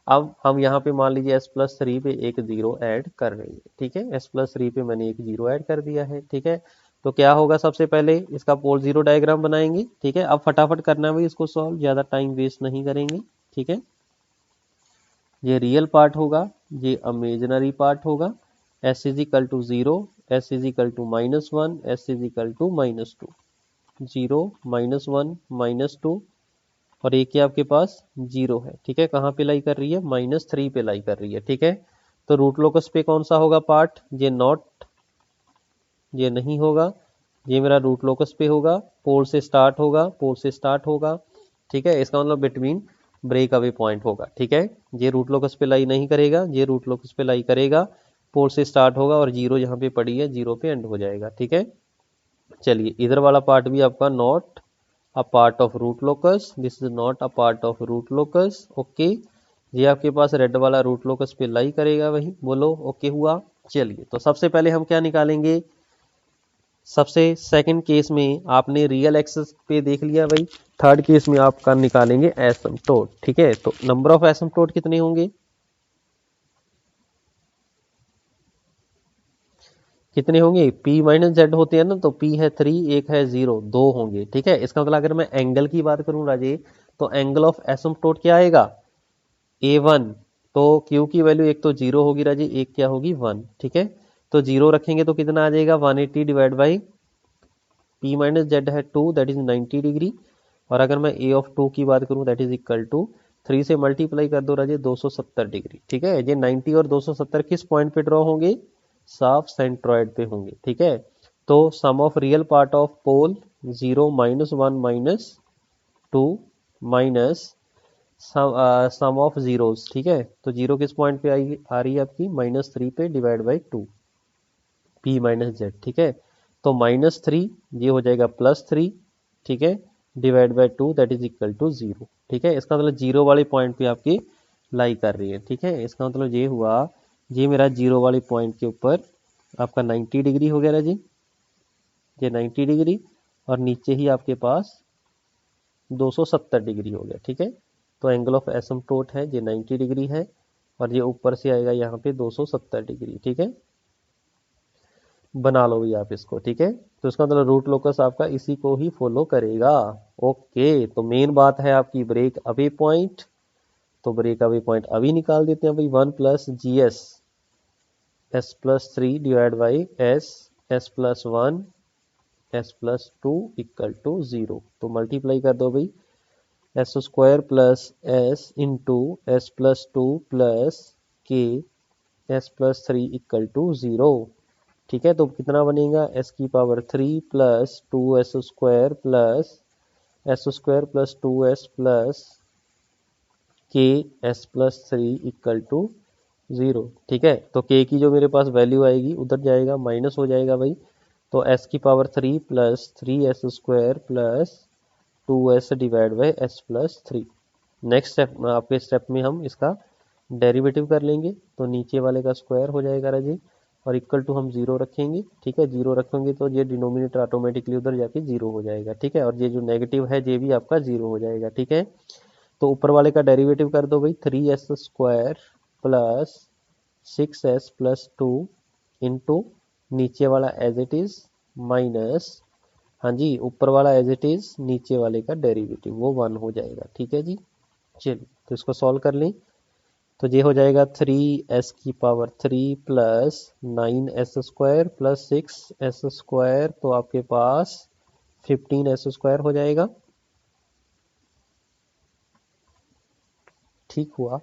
अब हम यहाँ पे मान लीजिए S+3 पे एक जीरो ऐड कर रही है, ठीक है, S+3 पे मैंने एक जीरो ऐड कर दिया है, ठीक है। तो क्या होगा, सबसे पहले इसका पोल जीरो डायग्राम बनाएंगे, ठीक है। अब फटाफट करना है भाई इसको सॉल्व, ज़्यादा टाइम वेस्ट नहीं करेंगे, ठीक है। ये रियल पार्ट होगा, ये इमेजिनरी पार्ट होगा, S is equal to 0, S is equal to -1, S is equal to -2, 0 -1 -2, और एक ही आपके पास 0 है, ठीक है, कहाँ पे लाई कर रही है, -3 पे लाई कर रही है, ठीक है। तो रूट लोकस पे कौन सा होगा पार्ट, ये नॉट, ये नहीं होगा, ये मेरा रूट लोकस पे होगा, पोल से स्टार्ट होगा, पोल से स्टार्ट होगा, ठीक है, इसका मतलब बिटवीन ब्रेक अवे पॉइंट होगा, ठीक है। ये रूट लोकस पे लाई नहीं करेगा, ये रूट लोकस पे लाई करेगा, पोल से स्टार्ट होगा और जीरो यहाँ पे पड़ी है, जीरो पे एंड हो जाएगा, ठीक है। चलिए, इधर वाला पार्ट भी आपका not a part of root locus, this is not a part of root locus. Okay, ये आपके पास रेड वाला रूट लोकस पे लाई करेगा वही, बोलो ओके हुआ। चलिए तो सबसे पहले हम क्या निकालेंगे, सबसे सेकंड केस में आपने रियल एक्सेस पे देख लिया भाई, थर्ड केस में आपका निकालेंगे एसिम्पटोट। ठीक है, तो नंबर ऑफ एसिम्पटोट कितने होंगे, कितने होंगे, p माइनस जेड होते हैं ना, तो p है 3, एक है 0, दो होंगे। ठीक है, इसका मतलब अगर मैं एंगल की बात करूं राजे, तो एंगल ऑफ एसिम्पटोट क्या आएगा, a1। तो q की वैल्यू एक तो 0 होगी राजे, एक क्या होगी 1। ठीक है, तो 0 रखेंगे तो कितना आ जाएगा 180 divide by p minus Z है 2, दैट इज 90 डिग्री। और अगर मैं a ऑफ 2 की बात करूं दैट इज इक्वल टू 3 से मल्टीप्लाई कर दो राजे 270 डिग्री। ठीक है, ये 90 और 270 किस पॉइंट पे ड्रॉ होंगे, साफ सेंट्रॉइड पे होंगे। ठीक है, तो sum of real part of pole 0 minus 1 minus 2 minus sum of zeros. ठीक है, तो जीरो किस पॉइंट पे आ रही है आपकी, -3 पे divide by 2 p minus Z. ठीक है, तो -3 ये हो जाएगा +3। ठीक है, divide by 2 that is equal to 0। ठीक है, इसका मतलब जीरो वाले पॉइंट पे आपकी लाई कर रही है। ठीक है, इसका मतलब ये हुआ, ये मेरा जीरो वाले पॉइंट के ऊपर आपका 90 डिग्री हो गया जी, ये 90 डिग्री, और नीचे ही आपके पास 270 डिग्री हो गया। ठीक है, तो एंगल ऑफ एसिम्पटोट है ये 90 डिग्री है, और ये ऊपर से आएगा यहाँ पे 270 डिग्री। ठीक है, बना लो भी आप इसको। ठीक है, तो इसका मतलब रूट लोकस आपका इसी को ही फॉलो करेगा। ओके, तो मेन बात है आपकी ब्रेक अवे पॉइंट, तो ब्रेक अवे पॉइंट अभी निकाल देते हैं भाई, 1 plus G S plus 3 divide by S plus 1 s+2 equal to 0। तो मल्टीप्लाई कर दो भाई, S square plus S into S plus 2 plus K s+3 equal to 0। ठीक है, तो कितना बनेगा, s की power 3 plus 2s square plus 2s plus K s+3 equal to 0। ठीक है, तो k की जो मेरे पास वैल्यू आएगी उधर जाएगा, माइनस हो जाएगा भाई, तो s की power 3 plus 3s square plus 2s divide by s+3। Next step आपके स्टेप में हम इसका डेरिवेटिव कर लेंगे, तो नीचे वाले का स्क्वायर हो जाएगा राजी, और इक्वल टू हम 0 रखेंगे। ठीक है, 0 रखेंगे तो ये डिनोमिनेटर ऑटोमेटिकली उधर जाके 0 हो जाएगा। ठीक है, और ये जो नेगेटिव है ये भी आपका 0 हो जाएगा। ठीक है, तो ऊपर वाले का डेरिवेटिव कर दो भाई, 3s square plus 6s plus 2 into नीचे वाला एज इट इज माइनस, हाँ जी, ऊपर वाला एज इट इज, नीचे वाले का डेरिवेटिव वो 1 हो जाएगा। ठीक है जी, चलिए तो इसको सॉल्व कर लें, तो ये हो जाएगा 3s की power 3 plus 9s square plus 6s square, तो आपके पास 15s स्क्वायर हो जाएगा। ठीक हुआ,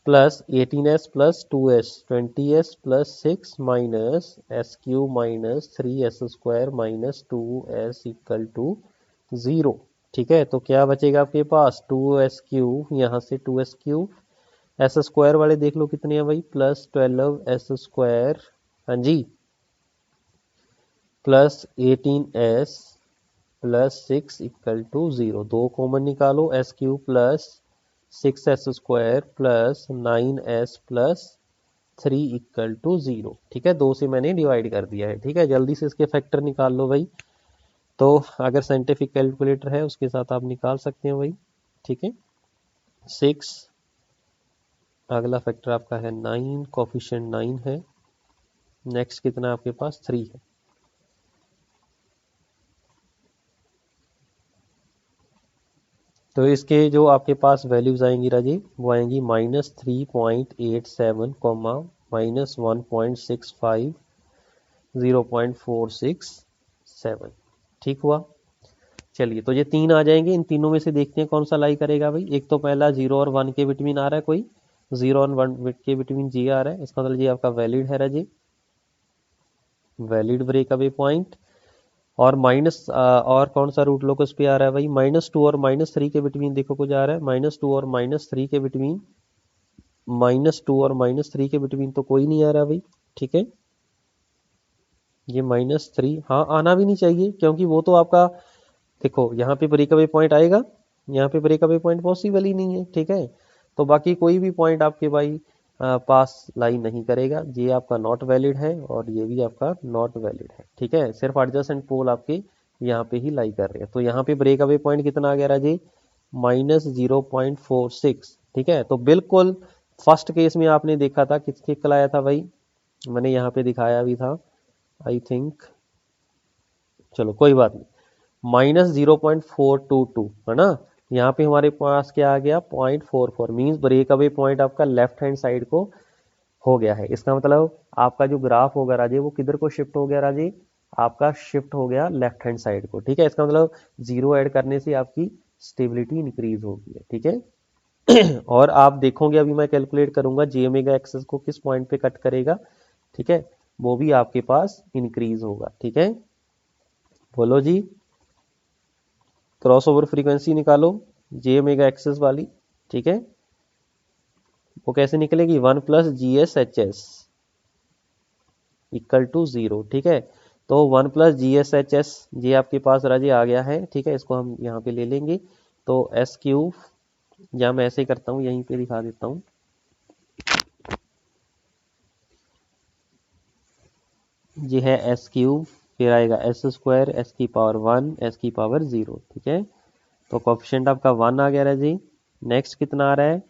प्लस 18s प्लस 2s 20s plus 6 minus S cube minus 3s square minus 2s equal to 0। ठीक है, तो क्या बचेगा आपके पास, 2s क्यूब, यहाँ से 2s क्यूब, एस स्क्वायर वाले देख लो कितने हैं भाई, प्लस 12s स्क्वायर, हाँ जी, plus 18s plus 6 equal to 0। दो कॉमन निकालो, S cube plus 6s square plus 9s plus 3 equal to 0। ठीक है, दो से मैंने डिवाइड कर दिया है। ठीक है, जल्दी से इसके फैक्टर निकाल लो भाई, तो अगर साइंटिफिक कैलकुलेटर है उसके साथ आप निकाल सकते हैं भाई। ठीक है, 6, अगला फैक्टर आपका है 9, कोफिशिएंट 9 है, नेक्स्ट कितना आपके पास 3 है। तो इसके जो आपके पास वैल्यूज आएंगी राजी, वो आएंगी -3.87 कॉमा -1.65 0.467। ठीक हुआ, चलिए तो ये तीन आ जाएंगे, इन तीनों में से देखते हैं कौन सा लाई करेगा भाई। एक तो पहला 0 और 1 के बिटवीन आ रहा है, कोई 0 और 1 के बिटवीन जी आ रहा है, इसका मतलब ये आपका वैलिड है राजी, वैलिड ब्रेक अवे पॉइंट। और माइनस और कौन सा रूट लोकस पे आ रहा है भाई, -2 और -3 के बिटवीन देखो कुछ आ रहा है, -2 और -3 के बिटवीन, -2 और -3 के बिटवीन तो कोई नहीं आ रहा भाई। ठीक है, ये -3, हाँ आना भी नहीं चाहिए, क्योंकि वो तो आपका देखो यहाँ पे ब्रेक अवे पॉइंट आएगा, यहाँ पे ब्रेक अवे पॉइंट पॉसिबल ही नहीं है, ठीक है। तो बाकी कोई भी पॉइंट आपके भाई पास लाई नहीं करेगा, ये आपका नॉट वैलिड है और ये भी आपका नॉट वैलिड है, ठीक है। सिर्फ एडजेसेंट पोल आपके यहाँ पे ही लाई कर रहे हैं। तो यहाँ पे ब्रेक अवे पॉइंट कितना आ गया राजे, -0.46, ठीक है। तो बिल्कुल फर्स्ट केस में आपने देखा था किसके आया था भाई, मैंने यहाँ पे दिखाया भी था आई थिंक, चलो कोई बात नहीं, -0.422 है ना। यहाँ पे हमारे पास क्या आ गया 0.44, मीन्स ब्रेक अवे पॉइंट आपका लेफ्ट हैंड साइड को हो गया है। इसका मतलब आपका जो ग्राफ होगा राजे वो किधर को शिफ्ट हो गया राजे, आपका शिफ्ट हो गया लेफ्ट हैंड साइड को, ठीक है। इसका मतलब जीरो ऐड करने से आपकी स्टेबिलिटी इंक्रीज होगी है, ठीक है। और आप देखोगे अभी मैं कैलकुलेट करूंगा जे ओमेगा एक्सेस को किस पॉइंट पे कट करेगा, ठीक है, वो भी आपके पास इंक्रीज होगा, ठीक है। बोलो जी, क्रॉसओवर फ्रीक्वेंसी निकालो जे ओमेगा एक्सेस वाली, ठीक है। वो कैसे निकलेगी, 1+GSHS इक्वल टू 0, ठीक है। तो 1+GSHS ये आपके पास राजे आ गया है, ठीक है। इसको हम यहाँ पे ले लेंगे, तो S3, या मैं ऐसे ही करता हूँ, यहीं पे दिखा देता हूँ, ये है S3, फिर आएगा S², S की पावर 1, S की पावर 0, ठीक है। तो कोफिशिएंट आपका 1 आ गया राजे। नेक्स्ट कितना आ रहा है,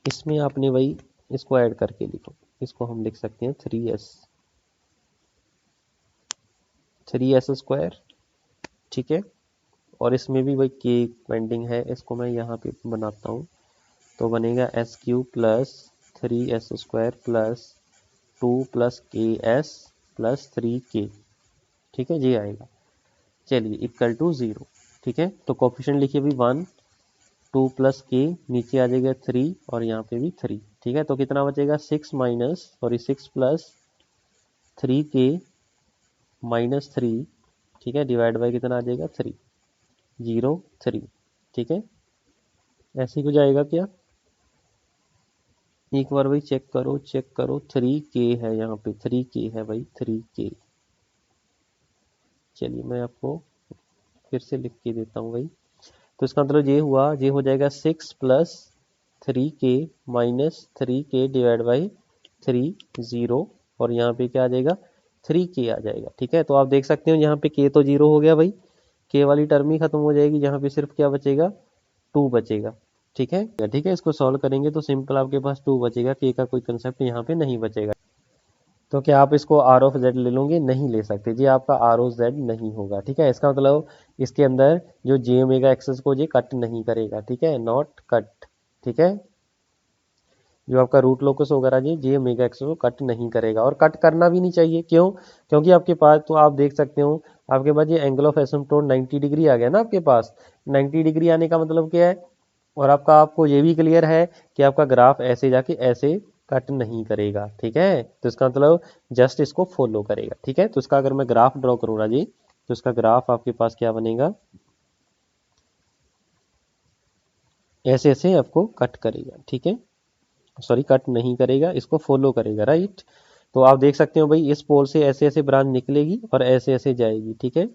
इसमें आपने वही इसको ऐड करके लिखो, इसको हम लिख सकते हैं 3S², ठीक है। और इसमें भी वही के पेंडिंग है, इसको मैं यहाँ पे बनाता हूँ, तो बनेगा S³ plus 3S² plus 2 plus KS plus 3K, ठीक है, ये आएगा। चलिए इक्वल टू 0, ठीक है। तो कोफिशिएंट लिखिए भी 1, 2 प्लस के, नीचे आ जाएगा 3 और यहाँ पे भी 3, ठीक है। तो कितना बचेगा 6 प्लस 3K माइनस 3, ठीक है, डिवाइड बाई कितना आ जाएगा 3, 0 3, ठीक है। ऐसे ही हो जाएगा क्या, एक बार भाई चेक करो 3K है, यहाँ पे 3K है भाई, 3K। चलिए मैं आपको फिर से लिख के देता हूँ भाई। तो इसका मतलब ये हुआ, ये हो जाएगा 6 plus 3K minus 3K divide by 3, 0, और यहाँ पे क्या आ जाएगा 3K आ जाएगा, ठीक है। तो आप देख सकते हो यहाँ पे K तो 0 हो गया भाई, K वाली टर्म ही खत्म हो जाएगी, यहाँ पे सिर्फ क्या बचेगा 2 बचेगा, ठीक है। ठीक है, इसको सॉल्व करेंगे तो सिंपल आपके पास 2 बचेगा, K का कोई कंसेप्ट यहाँ पे नहीं बचेगा। तो क्या आप इसको आर ऑफ जेड ले लोगे, नहीं ले सकते जी, आपका आर ऑफ जेड नहीं होगा, ठीक है। इसका मतलब इसके अंदर जो जे ओमेगा एक्सेस को ये कट नहीं करेगा, ठीक है, नॉट कट, ठीक है। जो आपका रूट लोकस वगैरह जी जे ओमेगा एक्सेस को कट नहीं करेगा, और कट करना भी नहीं चाहिए, क्यों, क्योंकि आपके पास तो आप देख सकते हो आपके पास ये एंगल ऑफ एसिम्पटोट 90 डिग्री आ गया ना आपके पास, 90 डिग्री आने का मतलब क्या है, और आपको ये भी क्लियर है कि आपका ग्राफ ऐसे जाके ऐसे कट नहीं करेगा, ठीक है। तो इसका मतलब जस्ट इसको फॉलो करेगा, ठीक है। तो इसका अगर मैं ग्राफ ड्रॉ करूँ जी, तो इसका ग्राफ आपके पास क्या बनेगा, ऐसे ऐसे आपको कट करेगा, ठीक है, सॉरी कट नहीं करेगा, इसको फॉलो करेगा, राइट। तो आप देख सकते हो भाई इस पोल से ऐसे ऐसे ब्रांच निकलेगी और ऐसे ऐसे जाएगी, ठीक है।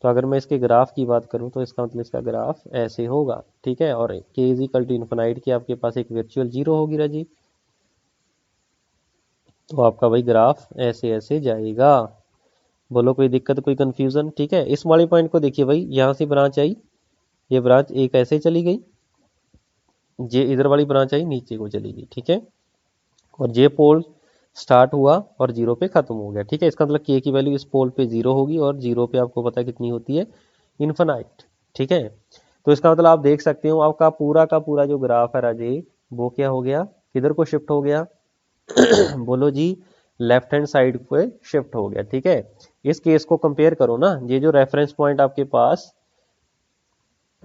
तो अगर मैं इसके ग्राफ की बात करूं तो इसका मतलब इसका ग्राफ ऐसे होगा, ठीक है। और k is equal to infinite की आपके पास एक वर्चुअल जीरो होगी राजी, तो आपका भाई ग्राफ ऐसे ऐसे जाएगा। बोलो कोई दिक्कत, कोई कंफ्यूजन, ठीक है। इस वाले पॉइंट को देखिए भाई, यहाँ से ब्रांच आई, ये ब्रांच एक ऐसे चली गई, ये इधर वाली ब्रांच आई नीचे को चली गई, ठीक है। और ये पोल स्टार्ट हुआ और जीरो पे खत्म हो गया, ठीक है। इसका मतलब के की वैल्यू इस पोल पे जीरो होगी और जीरो पे आपको पता है कितनी होती है, इन्फिनाइट, ठीक है। तो इसका मतलब आप देख सकते हो आपका पूरा का पूरा जो ग्राफ है राजे वो क्या हो गया, किधर को शिफ्ट हो गया बोलो जी, लेफ्ट हैंड साइड पे शिफ्ट हो गया, ठीक है। इस केस को कंपेयर करो ना, ये जो रेफरेंस पॉइंट आपके पास,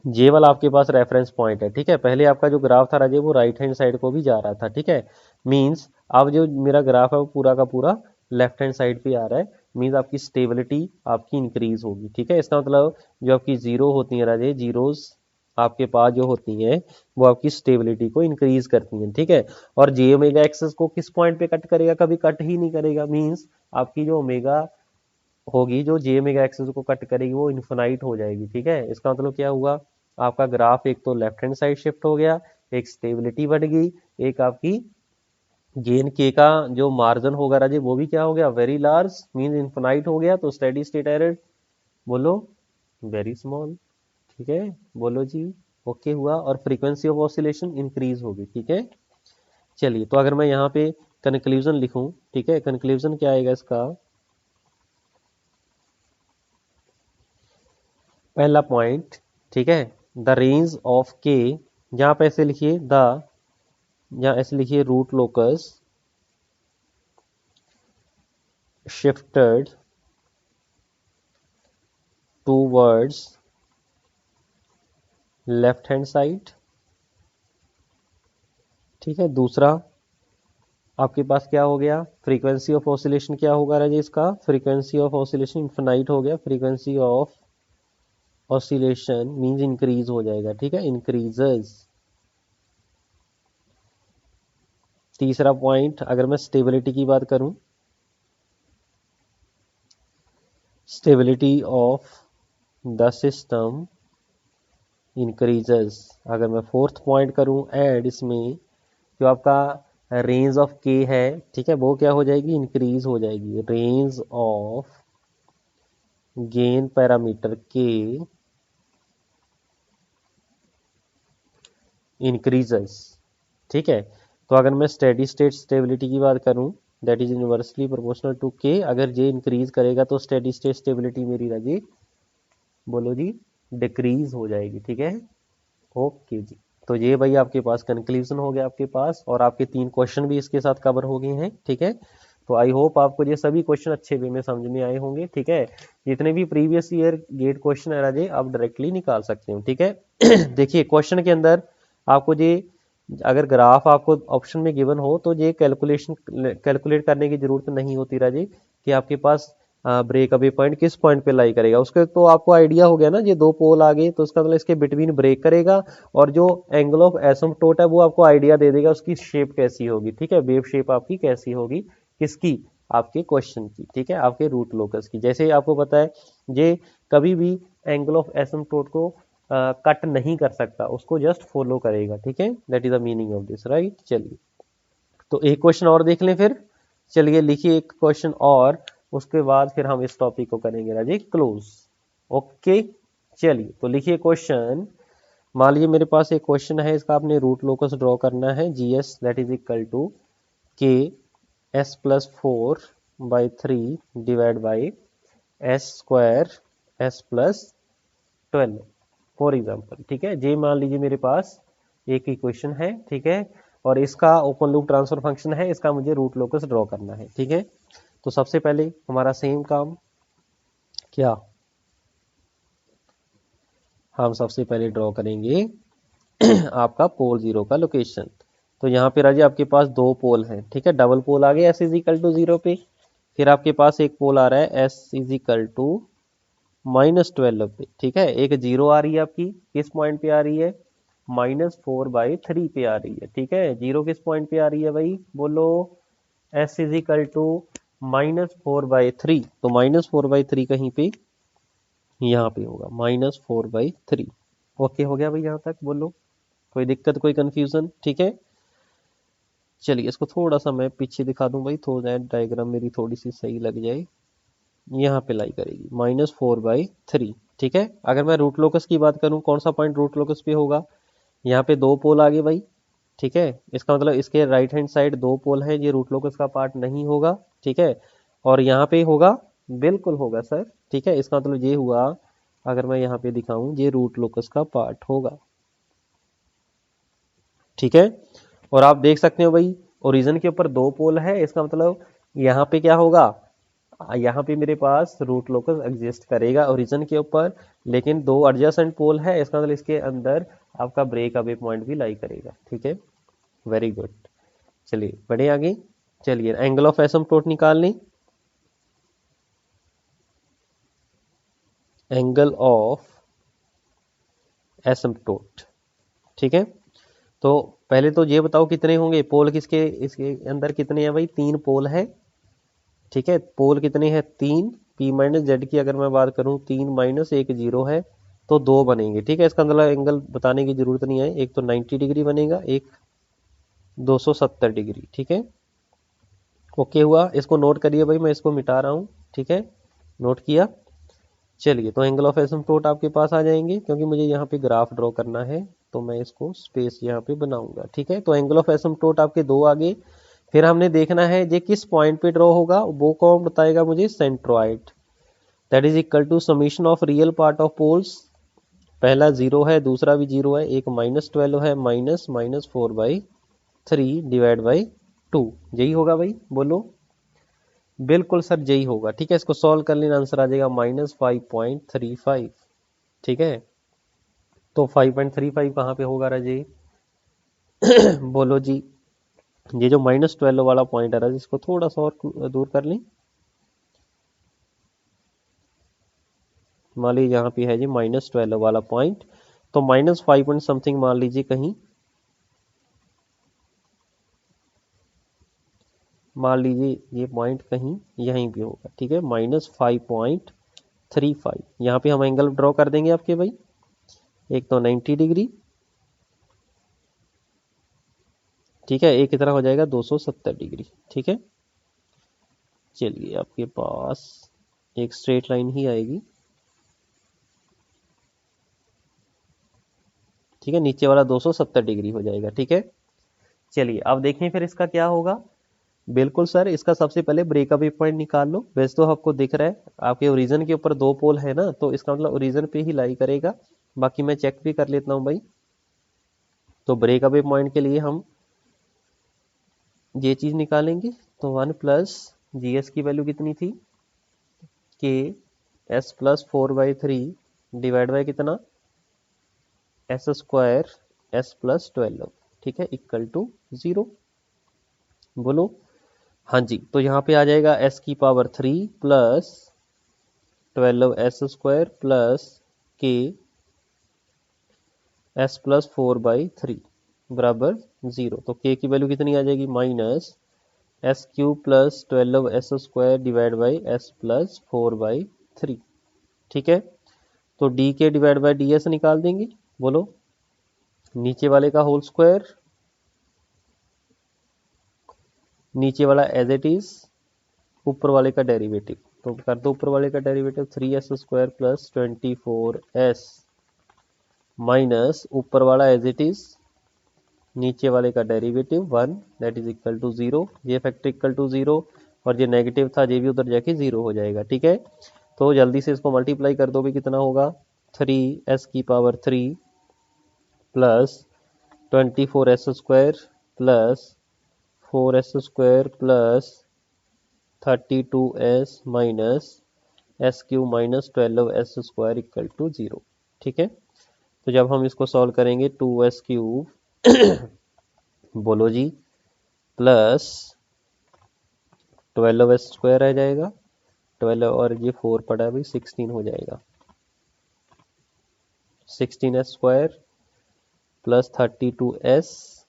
ये वाला आपके पास रेफरेंस पॉइंट है, ठीक है। पहले आपका जो ग्राफ था राजे वो राइट हैंड साइड को भी जा रहा था, ठीक है। मींस अब जो मेरा ग्राफ है वो पूरा का पूरा लेफ्ट हैंड साइड पे आ रहा है, मींस आपकी स्टेबिलिटी आपकी इंक्रीज होगी, ठीक है। इसका मतलब जो आपकी जीरो होती है राजे, जीरोस आपके पास जो होती हैं वो आपकी स्टेबिलिटी को इंक्रीज करती हैं, ठीक है। और जे ओमेगा एक्सेस को किस पॉइंट पे कट करेगा, कभी कट ही नहीं करेगा, मींस आपकी जो ओमेगा होगी जो जे ओमेगा एक्सिस को कट करेगी वो इन्फिनाइट हो जाएगी। ठीक है, इसका मतलब क्या हुआ, आपका ग्राफ एक तो लेफ्ट हैंड साइड शिफ्ट हो गया, एक स्टेबिलिटी बढ़ गई, एक आपकी गेन के का जो मार्जिन होगा राजे वो भी क्या हो गया, वेरी लार्ज मीन इन्फिनाइट हो गया। तो स्टेडी स्टेट एरर बोलो वेरी स्मॉल। ठीक है, बोलो जी ओके हुआ, और फ्रीक्वेंसी ऑफ ऑसिलेशन इंक्रीज होगी। ठीक है, चलिए तो अगर मैं यहाँ पे कंक्लूजन लिखूं, ठीक है, कंक्लूजन क्या आएगा इसका, पहला पॉइंट, ठीक है, द रेंज ऑफ के, यहाँ पे ऐसे लिखिए द, यहाँ ऐसे लिखिए root locus shifted towards left hand side. ठीक है, दूसरा आपके पास क्या हो गया, फ्रीक्वेंसी ऑफ ऑसिलेशन क्या होगा राजे, इसका फ्रीक्वेंसी ऑफ ऑसिलेशन इनफिनाइट हो गया, frequency of oscillation means increase हो जाएगा। ठीक है, इंक्रीजेस। तीसरा पॉइंट अगर मैं स्टेबिलिटी की बात करूं, stability of the system increases. अगर मैं फोर्थ पॉइंट करूं ऐड इसमें, जो आपका रेंज ऑफ के है, ठीक है, वो क्या हो जाएगी, इंक्रीज हो जाएगी, रेंज ऑफ गेन पैरामीटर के इंक्रीजेस। ठीक है, तो अगर मैं स्टेडी स्टेट स्टेबिलिटी की बात करूं, that is inversely proportional to K, अगर जे इंक्रीज करेगा तो स्टेडी स्टेट स्टेबिलिटी मेरी राजी बोलो जी डिक्रीज हो जाएगी। ठीक है, ओके जी। तो ये भाई आपके पास कंक्लूजन हो गया आपके पास, और आपके 3 क्वेश्चन भी इसके साथ कवर हो गए हैं। ठीक है, तो आई होप आपको ये सभी क्वेश्चन अच्छे वे में समझ में आए होंगे। ठीक है, जितने भी प्रीवियस ईयर गेट क्वेश्चन है राजे आप डायरेक्टली निकाल सकते हो। ठीक है देखिए क्वेश्चन के अंदर आपको ये, अगर ग्राफ आपको ऑप्शन में गिवन हो तो ये कैलकुलेट करने की जरूरत नहीं होती राजे कि आपके पास ब्रेक अवे पॉइंट किस पॉइंट पे लाई करेगा, उसके तो आपको आइडिया हो गया ना, ये 2 पोल आ गए तो उसका मतलब इसके बिटवीन ब्रेक करेगा, और जो एंगल ऑफ एसिम्पटोट है वो आपको आइडिया दे देगा उसकी शेप कैसी होगी। ठीक है, वेव शेप आपकी कैसी होगी, किसकी, आपके क्वेश्चन की। ठीक है, आपके रूट लोकस की। जैसे आपको पता है ये कभी भी एंगल ऑफ एसिम्पटोट को कट नहीं कर सकता, उसको जस्ट फॉलो करेगा। ठीक है, that is the meaning of this, right. चलिए तो एक क्वेश्चन और देख लें फिर, चलिए लिखिए एक क्वेश्चन और, उसके बाद फिर हम इस टॉपिक को करेंगे राजी क्लोज। ओके, चलिए तो लिखिए क्वेश्चन, मान लीजिए मेरे पास एक क्वेश्चन है, इसका आपने रूट लोकस ड्रॉ करना है, G S that is equal to K S plus 4/3 divide by S square S plus 12 for example. ठीक है, जे मान लीजिए मेरे पास एक इक्वेशन है। ठीक है, और इसका ओपन लूप ट्रांसफर फंक्शन है, इसका मुझे रूट लोकस ड्रॉ करना है। ठीक है, तो सबसे पहले हमारा सेम काम क्या, हम सबसे पहले ड्रॉ करेंगे आपका पोल 0 का लोकेशन। तो यहाँ पे राजी आपके पास 2 पोल हैं। ठीक है, डबल पोल आ गया एस इज इक्वल टू 0 पे, फिर आपके पास एक पोल आ रहा है एस इज इक्वल टू -12 पे। ठीक है, एक 0 आ रही है आपकी किस पॉइंट पे आ रही है, -4/3 पे आ रही है। ठीक है, 0 किस पॉइंट पे आ रही है भाई बोलो, एस इज इक्वल टू -4/3, तो -4/3 कहीं पे यहाँ पे होगा, -4/3। ओके हो गया भाई यहाँ तक, बोलो कोई दिक्कत कोई कंफ्यूजन। ठीक है, चलिए इसको थोड़ा सा मैं पीछे दिखा दूं भाई, थोड़ा डायग्राम मेरी थोड़ी सी सही लग जाए, यहाँ पे लाई करेगी -4/3। ठीक है, अगर मैं रूट लोकस की बात करूं, कौन सा पॉइंट रूट लोकस पे होगा, यहाँ पे 2 पोल आगे भाई। ठीक है, इसका मतलब इसके राइट हैंड साइड 2 पोल है, ये रूट लोकस का पार्ट नहीं होगा। ठीक है, और यहाँ पे होगा, बिल्कुल होगा सर। ठीक है, इसका मतलब ये हुआ, अगर मैं यहाँ पे दिखाऊं ये रूट लोकस का पार्ट होगा। ठीक है, और आप देख सकते हो भाई ओरिजिन के ऊपर 2 पोल है, इसका मतलब यहाँ पे क्या होगा, यहाँ पे मेरे पास रूट लोकस एग्जिस्ट करेगा ओरिजिन के ऊपर, लेकिन 2 एडजेसेंट पोल है, इसका मतलब इसके अंदर आपका ब्रेक अवे पॉइंट भी लाई करेगा। ठीक है, वेरी गुड। चलिए बढ़े आगे, चलिए एंगल ऑफ एसिम्पटोट निकाल लें, एंगल ऑफ एसिम्पटोट। ठीक है, तो पहले तो ये बताओ कितने होंगे पोल, किसके इसके अंदर कितने हैं भाई, 3 पोल है। ठीक है, पोल कितने हैं, 3, P माइनस जेड की अगर मैं बात करूँ 3 माइनस 1 0 है तो 2 बनेंगे, ठीक है। इसका मतलब एंगल बताने की जरूरत नहीं है, एक तो 90 डिग्री बनेगा, एक 270 डिग्री, ठीक है। ओके हुआ, इसको नोट करिए भाई, मैं इसको मिटा रहा हूँ, ठीक है, नोट किया। चलिए, तो एंगल ऑफ एसिम्प्टोट आपके पास आ जाएंगे, क्योंकि मुझे यहाँ पे ग्राफ ड्रॉ करना है तो मैं इसको स्पेस यहाँ पे बनाऊंगा, ठीक है। तो एंगल ऑफ एसिम्प्टोट आपके दो आ गए। फिर हमने देखना है ये किस पॉइंट पे ड्रॉ होगा, वो कौन बताएगा मुझे, centroid. That is equal to summation of real part of poles, पहला 0 है, दूसरा भी 0 है, एक -12 है, माइनस माइनस 4/3 डिवाइड बाई 2, यही होगा भाई, बोलो। बिल्कुल सर यही होगा, ठीक है। इसको सॉल्व कर लेना, आंसर आ जाएगा -5.35, ठीक है। तो 5.35 कहाँ पे होगा राजे? बोलो जी। ये जो -12 वाला पॉइंट आ रहा है, इसको थोड़ा सा और दूर कर लें। मान लीजिए यहाँ पे है जी -12 वाला पॉइंट, तो -5 पॉइंट समथिंग मान लीजिए कहीं, मान लीजिए ये पॉइंट कहीं यहीं पे होगा, ठीक है, -5.35। यहाँ पे हम एंगल ड्रॉ कर देंगे आपके भाई, एक तो 90 डिग्री, ठीक है, एक कितना हो जाएगा 270 डिग्री, ठीक है। चलिए, आपके पास एक स्ट्रेट लाइन ही आएगी, ठीक है, नीचे वाला 270 डिग्री हो जाएगा, ठीक है। चलिए, अब देखें फिर इसका क्या होगा। बिल्कुल सर, इसका सबसे पहले ब्रेकअवे पॉइंट निकाल लो। वैसे तो आपको दिख रहा है आपके ओरिजिन के ऊपर दो पोल है ना, तो इसका मतलब ओरिजिन पे ही लाई करेगा। बाकी मैं चेक भी कर लेता हूँ भाई। तो ब्रेकअवे पॉइंट के लिए हम ये चीज निकालेंगे, तो 1 प्लस GS की वैल्यू कितनी थी, के S प्लस 4/3 डिवाइड बाई कितना, S² S प्लस 12, ठीक है, इक्वल टू 0। बोलो हाँ जी। तो यहाँ पे आ जाएगा S की पावर 3 प्लस 12S² प्लस के S प्लस 4/3 बराबर 0। तो k की वैल्यू कितनी आ जाएगी, -S³ plus 12S² divide by S plus 4/3, ठीक है। तो डी के डिवाइड बाई डी एस निकाल देंगे। बोलो, नीचे वाले का होल स्क्वायर, नीचे वाला एज इट इज, ऊपर वाले का डेरिवेटिव। तो कर दो ऊपर वाले का derivative, 3S² plus 24S minus ऊपर वाला एज इट इज, नीचे वाले का derivative 1, that is equal to 0। ये फैक्टर इक्वल टू 0, और ये नेगेटिव था, ये भी उधर जाके 0 हो जाएगा, ठीक है। तो जल्दी से इसको मल्टीप्लाई कर दो भी, कितना होगा, 3S की power 3 plus 24S² plus 4S² plus 32S minus S³ minus 12S² equal to 0, ठीक है। तो जब हम इसको सॉल्व करेंगे, 2S³ बोलो जी प्लस 12S² रह जाएगा, 12 और ये 4 पड़ा है भाई, 16 हो जाएगा, 16S² प्लस 32S,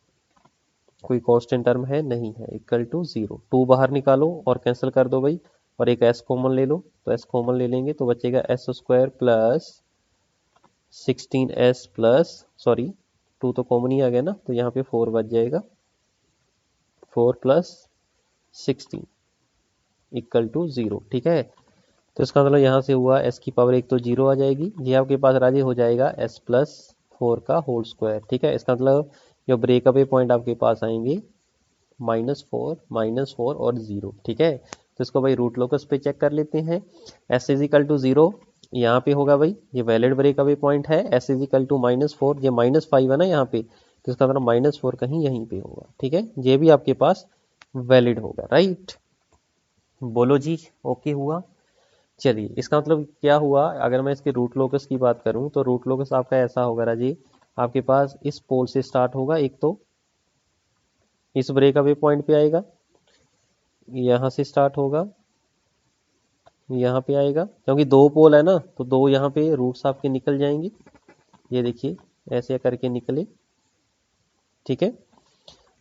कोई कांस्टेंट टर्म है नहीं है, इक्वल टू 0। 2 बाहर निकालो और कैंसिल कर दो भाई, और एक S कॉमन ले लो, तो S कॉमन ले लेंगे तो बचेगा S² plus 16S plus, sorry 2 तो कॉमन ही आ गया ना, तो यहाँ पे 4 बच जाएगा, 4 प्लस 16 इक्वल टू 0, ठीक है। तो इसका मतलब यहाँ से हुआ S की पावर 1 तो 0 आ जाएगी, ये आपके पास राजी हो जाएगा S प्लस 4 का होल स्क्वायर, ठीक है। इसका मतलब जो ब्रेकअवे पॉइंट आपके पास आएंगे -4 और 0, ठीक है। तो इसको भाई रूट लोकस पे चेक कर लेते हैं। S इज इक्वल टू 0 यहाँ पे होगा भाई, ये वैलिड ब्रेकअवे पॉइंट है। S इज इक्वल टू -4, ये -5 है ना यहाँ पे, तो इसका मतलब -4 कहीं यहीं पे होगा, ठीक है, ये भी आपके पास वैलिड होगा, राइट। बोलो जी, ओके हुआ। चलिए, इसका मतलब क्या हुआ, अगर मैं इसके रूट लोकस की बात करूं, तो रूट लोकस आपका ऐसा होगा राजी, आपके पास इस पोल से स्टार्ट होगा, एक तो इस ब्रेकअवे पॉइंट पे आएगा, यहाँ से स्टार्ट होगा, यहाँ पे आएगा, क्योंकि दो पोल है ना, तो दो यहाँ पे रूट्स आपके निकल जाएंगे, ये देखिए ऐसे करके निकले, ठीक है।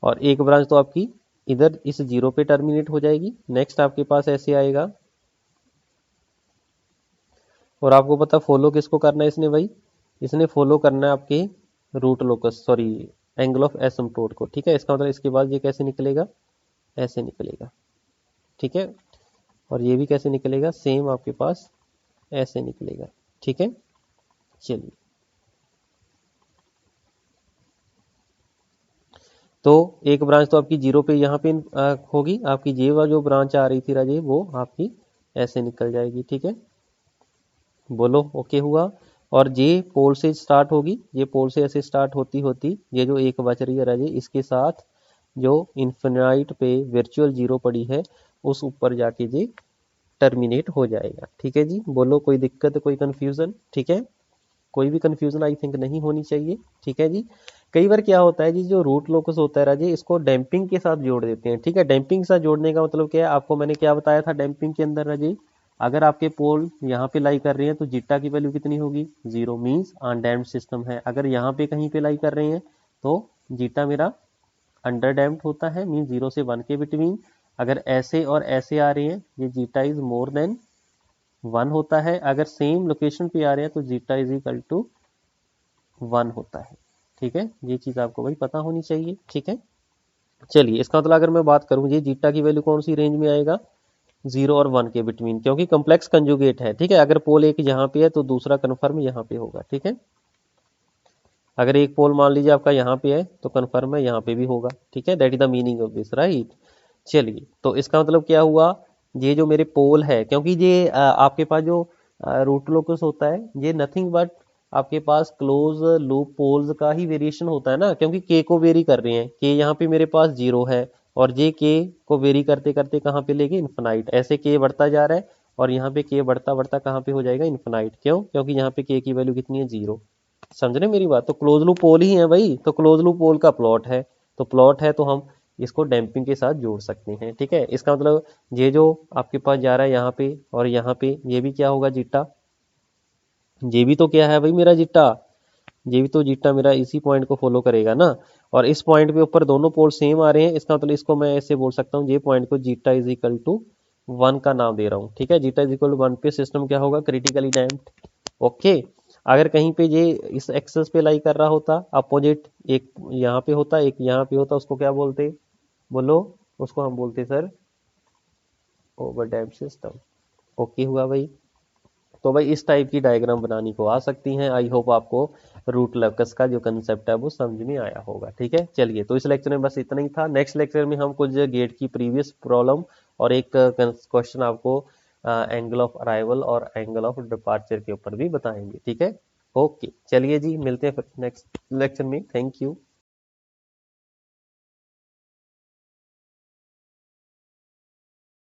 और एक ब्रांच तो आपकी इधर इस 0 पे टर्मिनेट हो जाएगी। नेक्स्ट आपके पास ऐसे आएगा, और आपको पता फॉलो किसको करना है इसने भाई, इसने फॉलो करना है आपके root locus sorry angle of asymptote को, ठीक है। इसका मतलब इसके बाद ये कैसे निकलेगा, ऐसे निकलेगा, ठीक है। और ये भी कैसे निकलेगा, सेम आपके पास ऐसे निकलेगा, ठीक है। चलिए, तो एक ब्रांच तो आपकी जीरो पे यहाँ पे होगी, आपकी जे वाली जो ब्रांच आ रही थी राजे वो आपकी ऐसे निकल जाएगी, ठीक है। बोलो ओके हुआ। और जे पोल से स्टार्ट होगी, ये पोल से ऐसे स्टार्ट होती होती ये जो एक बच रही है राजे इसके साथ जो इन्फिनाइट पे वर्चुअल जीरो पड़ी है उस ऊपर जाके ये टर्मिनेट हो जाएगा, ठीक है जी। बोलो कोई दिक्कत, कोई कंफ्यूजन, ठीक है। कोई भी कंफ्यूजन आई थिंक नहीं होनी चाहिए, ठीक है जी। कई बार क्या होता है जी, जो रूट लोकस होता है राजे इसको डैम्पिंग के साथ जोड़ देते हैं, ठीक है। डैम्पिंग के साथ जोड़ने का मतलब क्या है, आपको मैंने क्या बताया था डैम्पिंग के अंदर राजे, अगर आपके पोल यहाँ पे लाई कर रहे हैं तो जीटा की वैल्यू कितनी होगी, जीरो, मीन्स अनडैम्प्ड सिस्टम है। अगर यहाँ पे कहीं पे लाई कर रहे हैं तो जीटा मेरा अंडर डैम्प्ड होता है, मीन्स 0 से 1 के बिटवीन। अगर ऐसे और ऐसे आ रहे हैं ये जीटा इज मोर देन 1 होता है। अगर सेम लोकेशन पे आ रहे हैं तो जीटा इज इक्वल टू 1 होता है, ठीक है। ये चीज आपको भाई पता होनी चाहिए, ठीक है। चलिए, इसका मतलब अगर मैं बात करूं ये जीटा की वैल्यू कौन सी रेंज में आएगा, 0 और 1 के बिटवीन, क्योंकि कॉम्प्लेक्स कंजुगेट है, ठीक है। अगर पोल एक यहाँ पे है तो दूसरा कन्फर्म यहाँ पे होगा, ठीक है। अगर एक पोल मान लीजिए आपका यहाँ पे है तो कन्फर्म है यहाँ पे भी होगा, ठीक है। That is the meaning of this, right. चलिए, तो इसका मतलब क्या हुआ, ये जो मेरे पोल है, क्योंकि ये आपके पास जो रूट लोकस होता है ये नथिंग बट आपके पास क्लोज लूप पोल्स का ही वेरिएशन होता है ना, क्योंकि के को वेरी कर रहे हैं, के यहाँ पे मेरे पास जीरो है और ये के को वेरी करते करते कहाँ पे लेके इन्फिनाइट, ऐसे के बढ़ता जा रहा है और यहाँ पे के बढ़ता बढ़ता कहाँ पे हो जाएगा इन्फिनाइट, क्यों, क्योंकि यहाँ पे के की वैल्यू कितनी है, जीरो। समझ रहे मेरी बात, तो क्लोज लूप पोल ही है भाई, तो क्लोज लूप पोल का प्लॉट है, तो प्लॉट है तो हम इसको डैम्पिंग के साथ जोड़ सकते हैं, ठीक है। इसका मतलब ये जो आपके पास जा रहा है यहाँ पे और यहाँ पे ये भी क्या होगा जीटा, ये भी तो क्या है भाई मेरा जीटा, ये भी तो जीटा मेरा इसी पॉइंट को फॉलो करेगा ना। और इस पॉइंट पे ऊपर दोनों पोल सेम आ रहे हैं, इसका मतलब इसको मैं ऐसे बोल सकता हूँ ये पॉइंट को जीटा इज इक्वल टू 1 का नाम दे रहा हूँ, ठीक है। जीटा इज इक्वल टू 1 पे सिस्टम क्या होगा, क्रिटिकली डैम्प्ड, ओके। अगर कहीं पे ये इस एक्सेस पे लाई कर रहा होता अपोजिट, एक यहाँ पे होता एक यहाँ पे होता, उसको क्या बोलते, बोलो, उसको हम बोलते sir over damped system, okay हुआ भाई। तो भाई इस टाइप की डायग्राम बनानी को आ सकती हैं। आई होप आपको रूट लोकस का जो कंसेप्ट है वो समझ में आया होगा, ठीक है। चलिए, तो इस लेक्चर में बस इतना ही था। नेक्स्ट लेक्चर में हम कुछ गेट की प्रीवियस प्रॉब्लम और एक क्वेश्चन आपको एंगल ऑफ अराइवल और एंगल ऑफ डिपार्चर के ऊपर भी बताएंगे, ठीक है। ओके, चलिए जी, मिलते हैं फिर नेक्स्ट लेक्चर में। Thank you.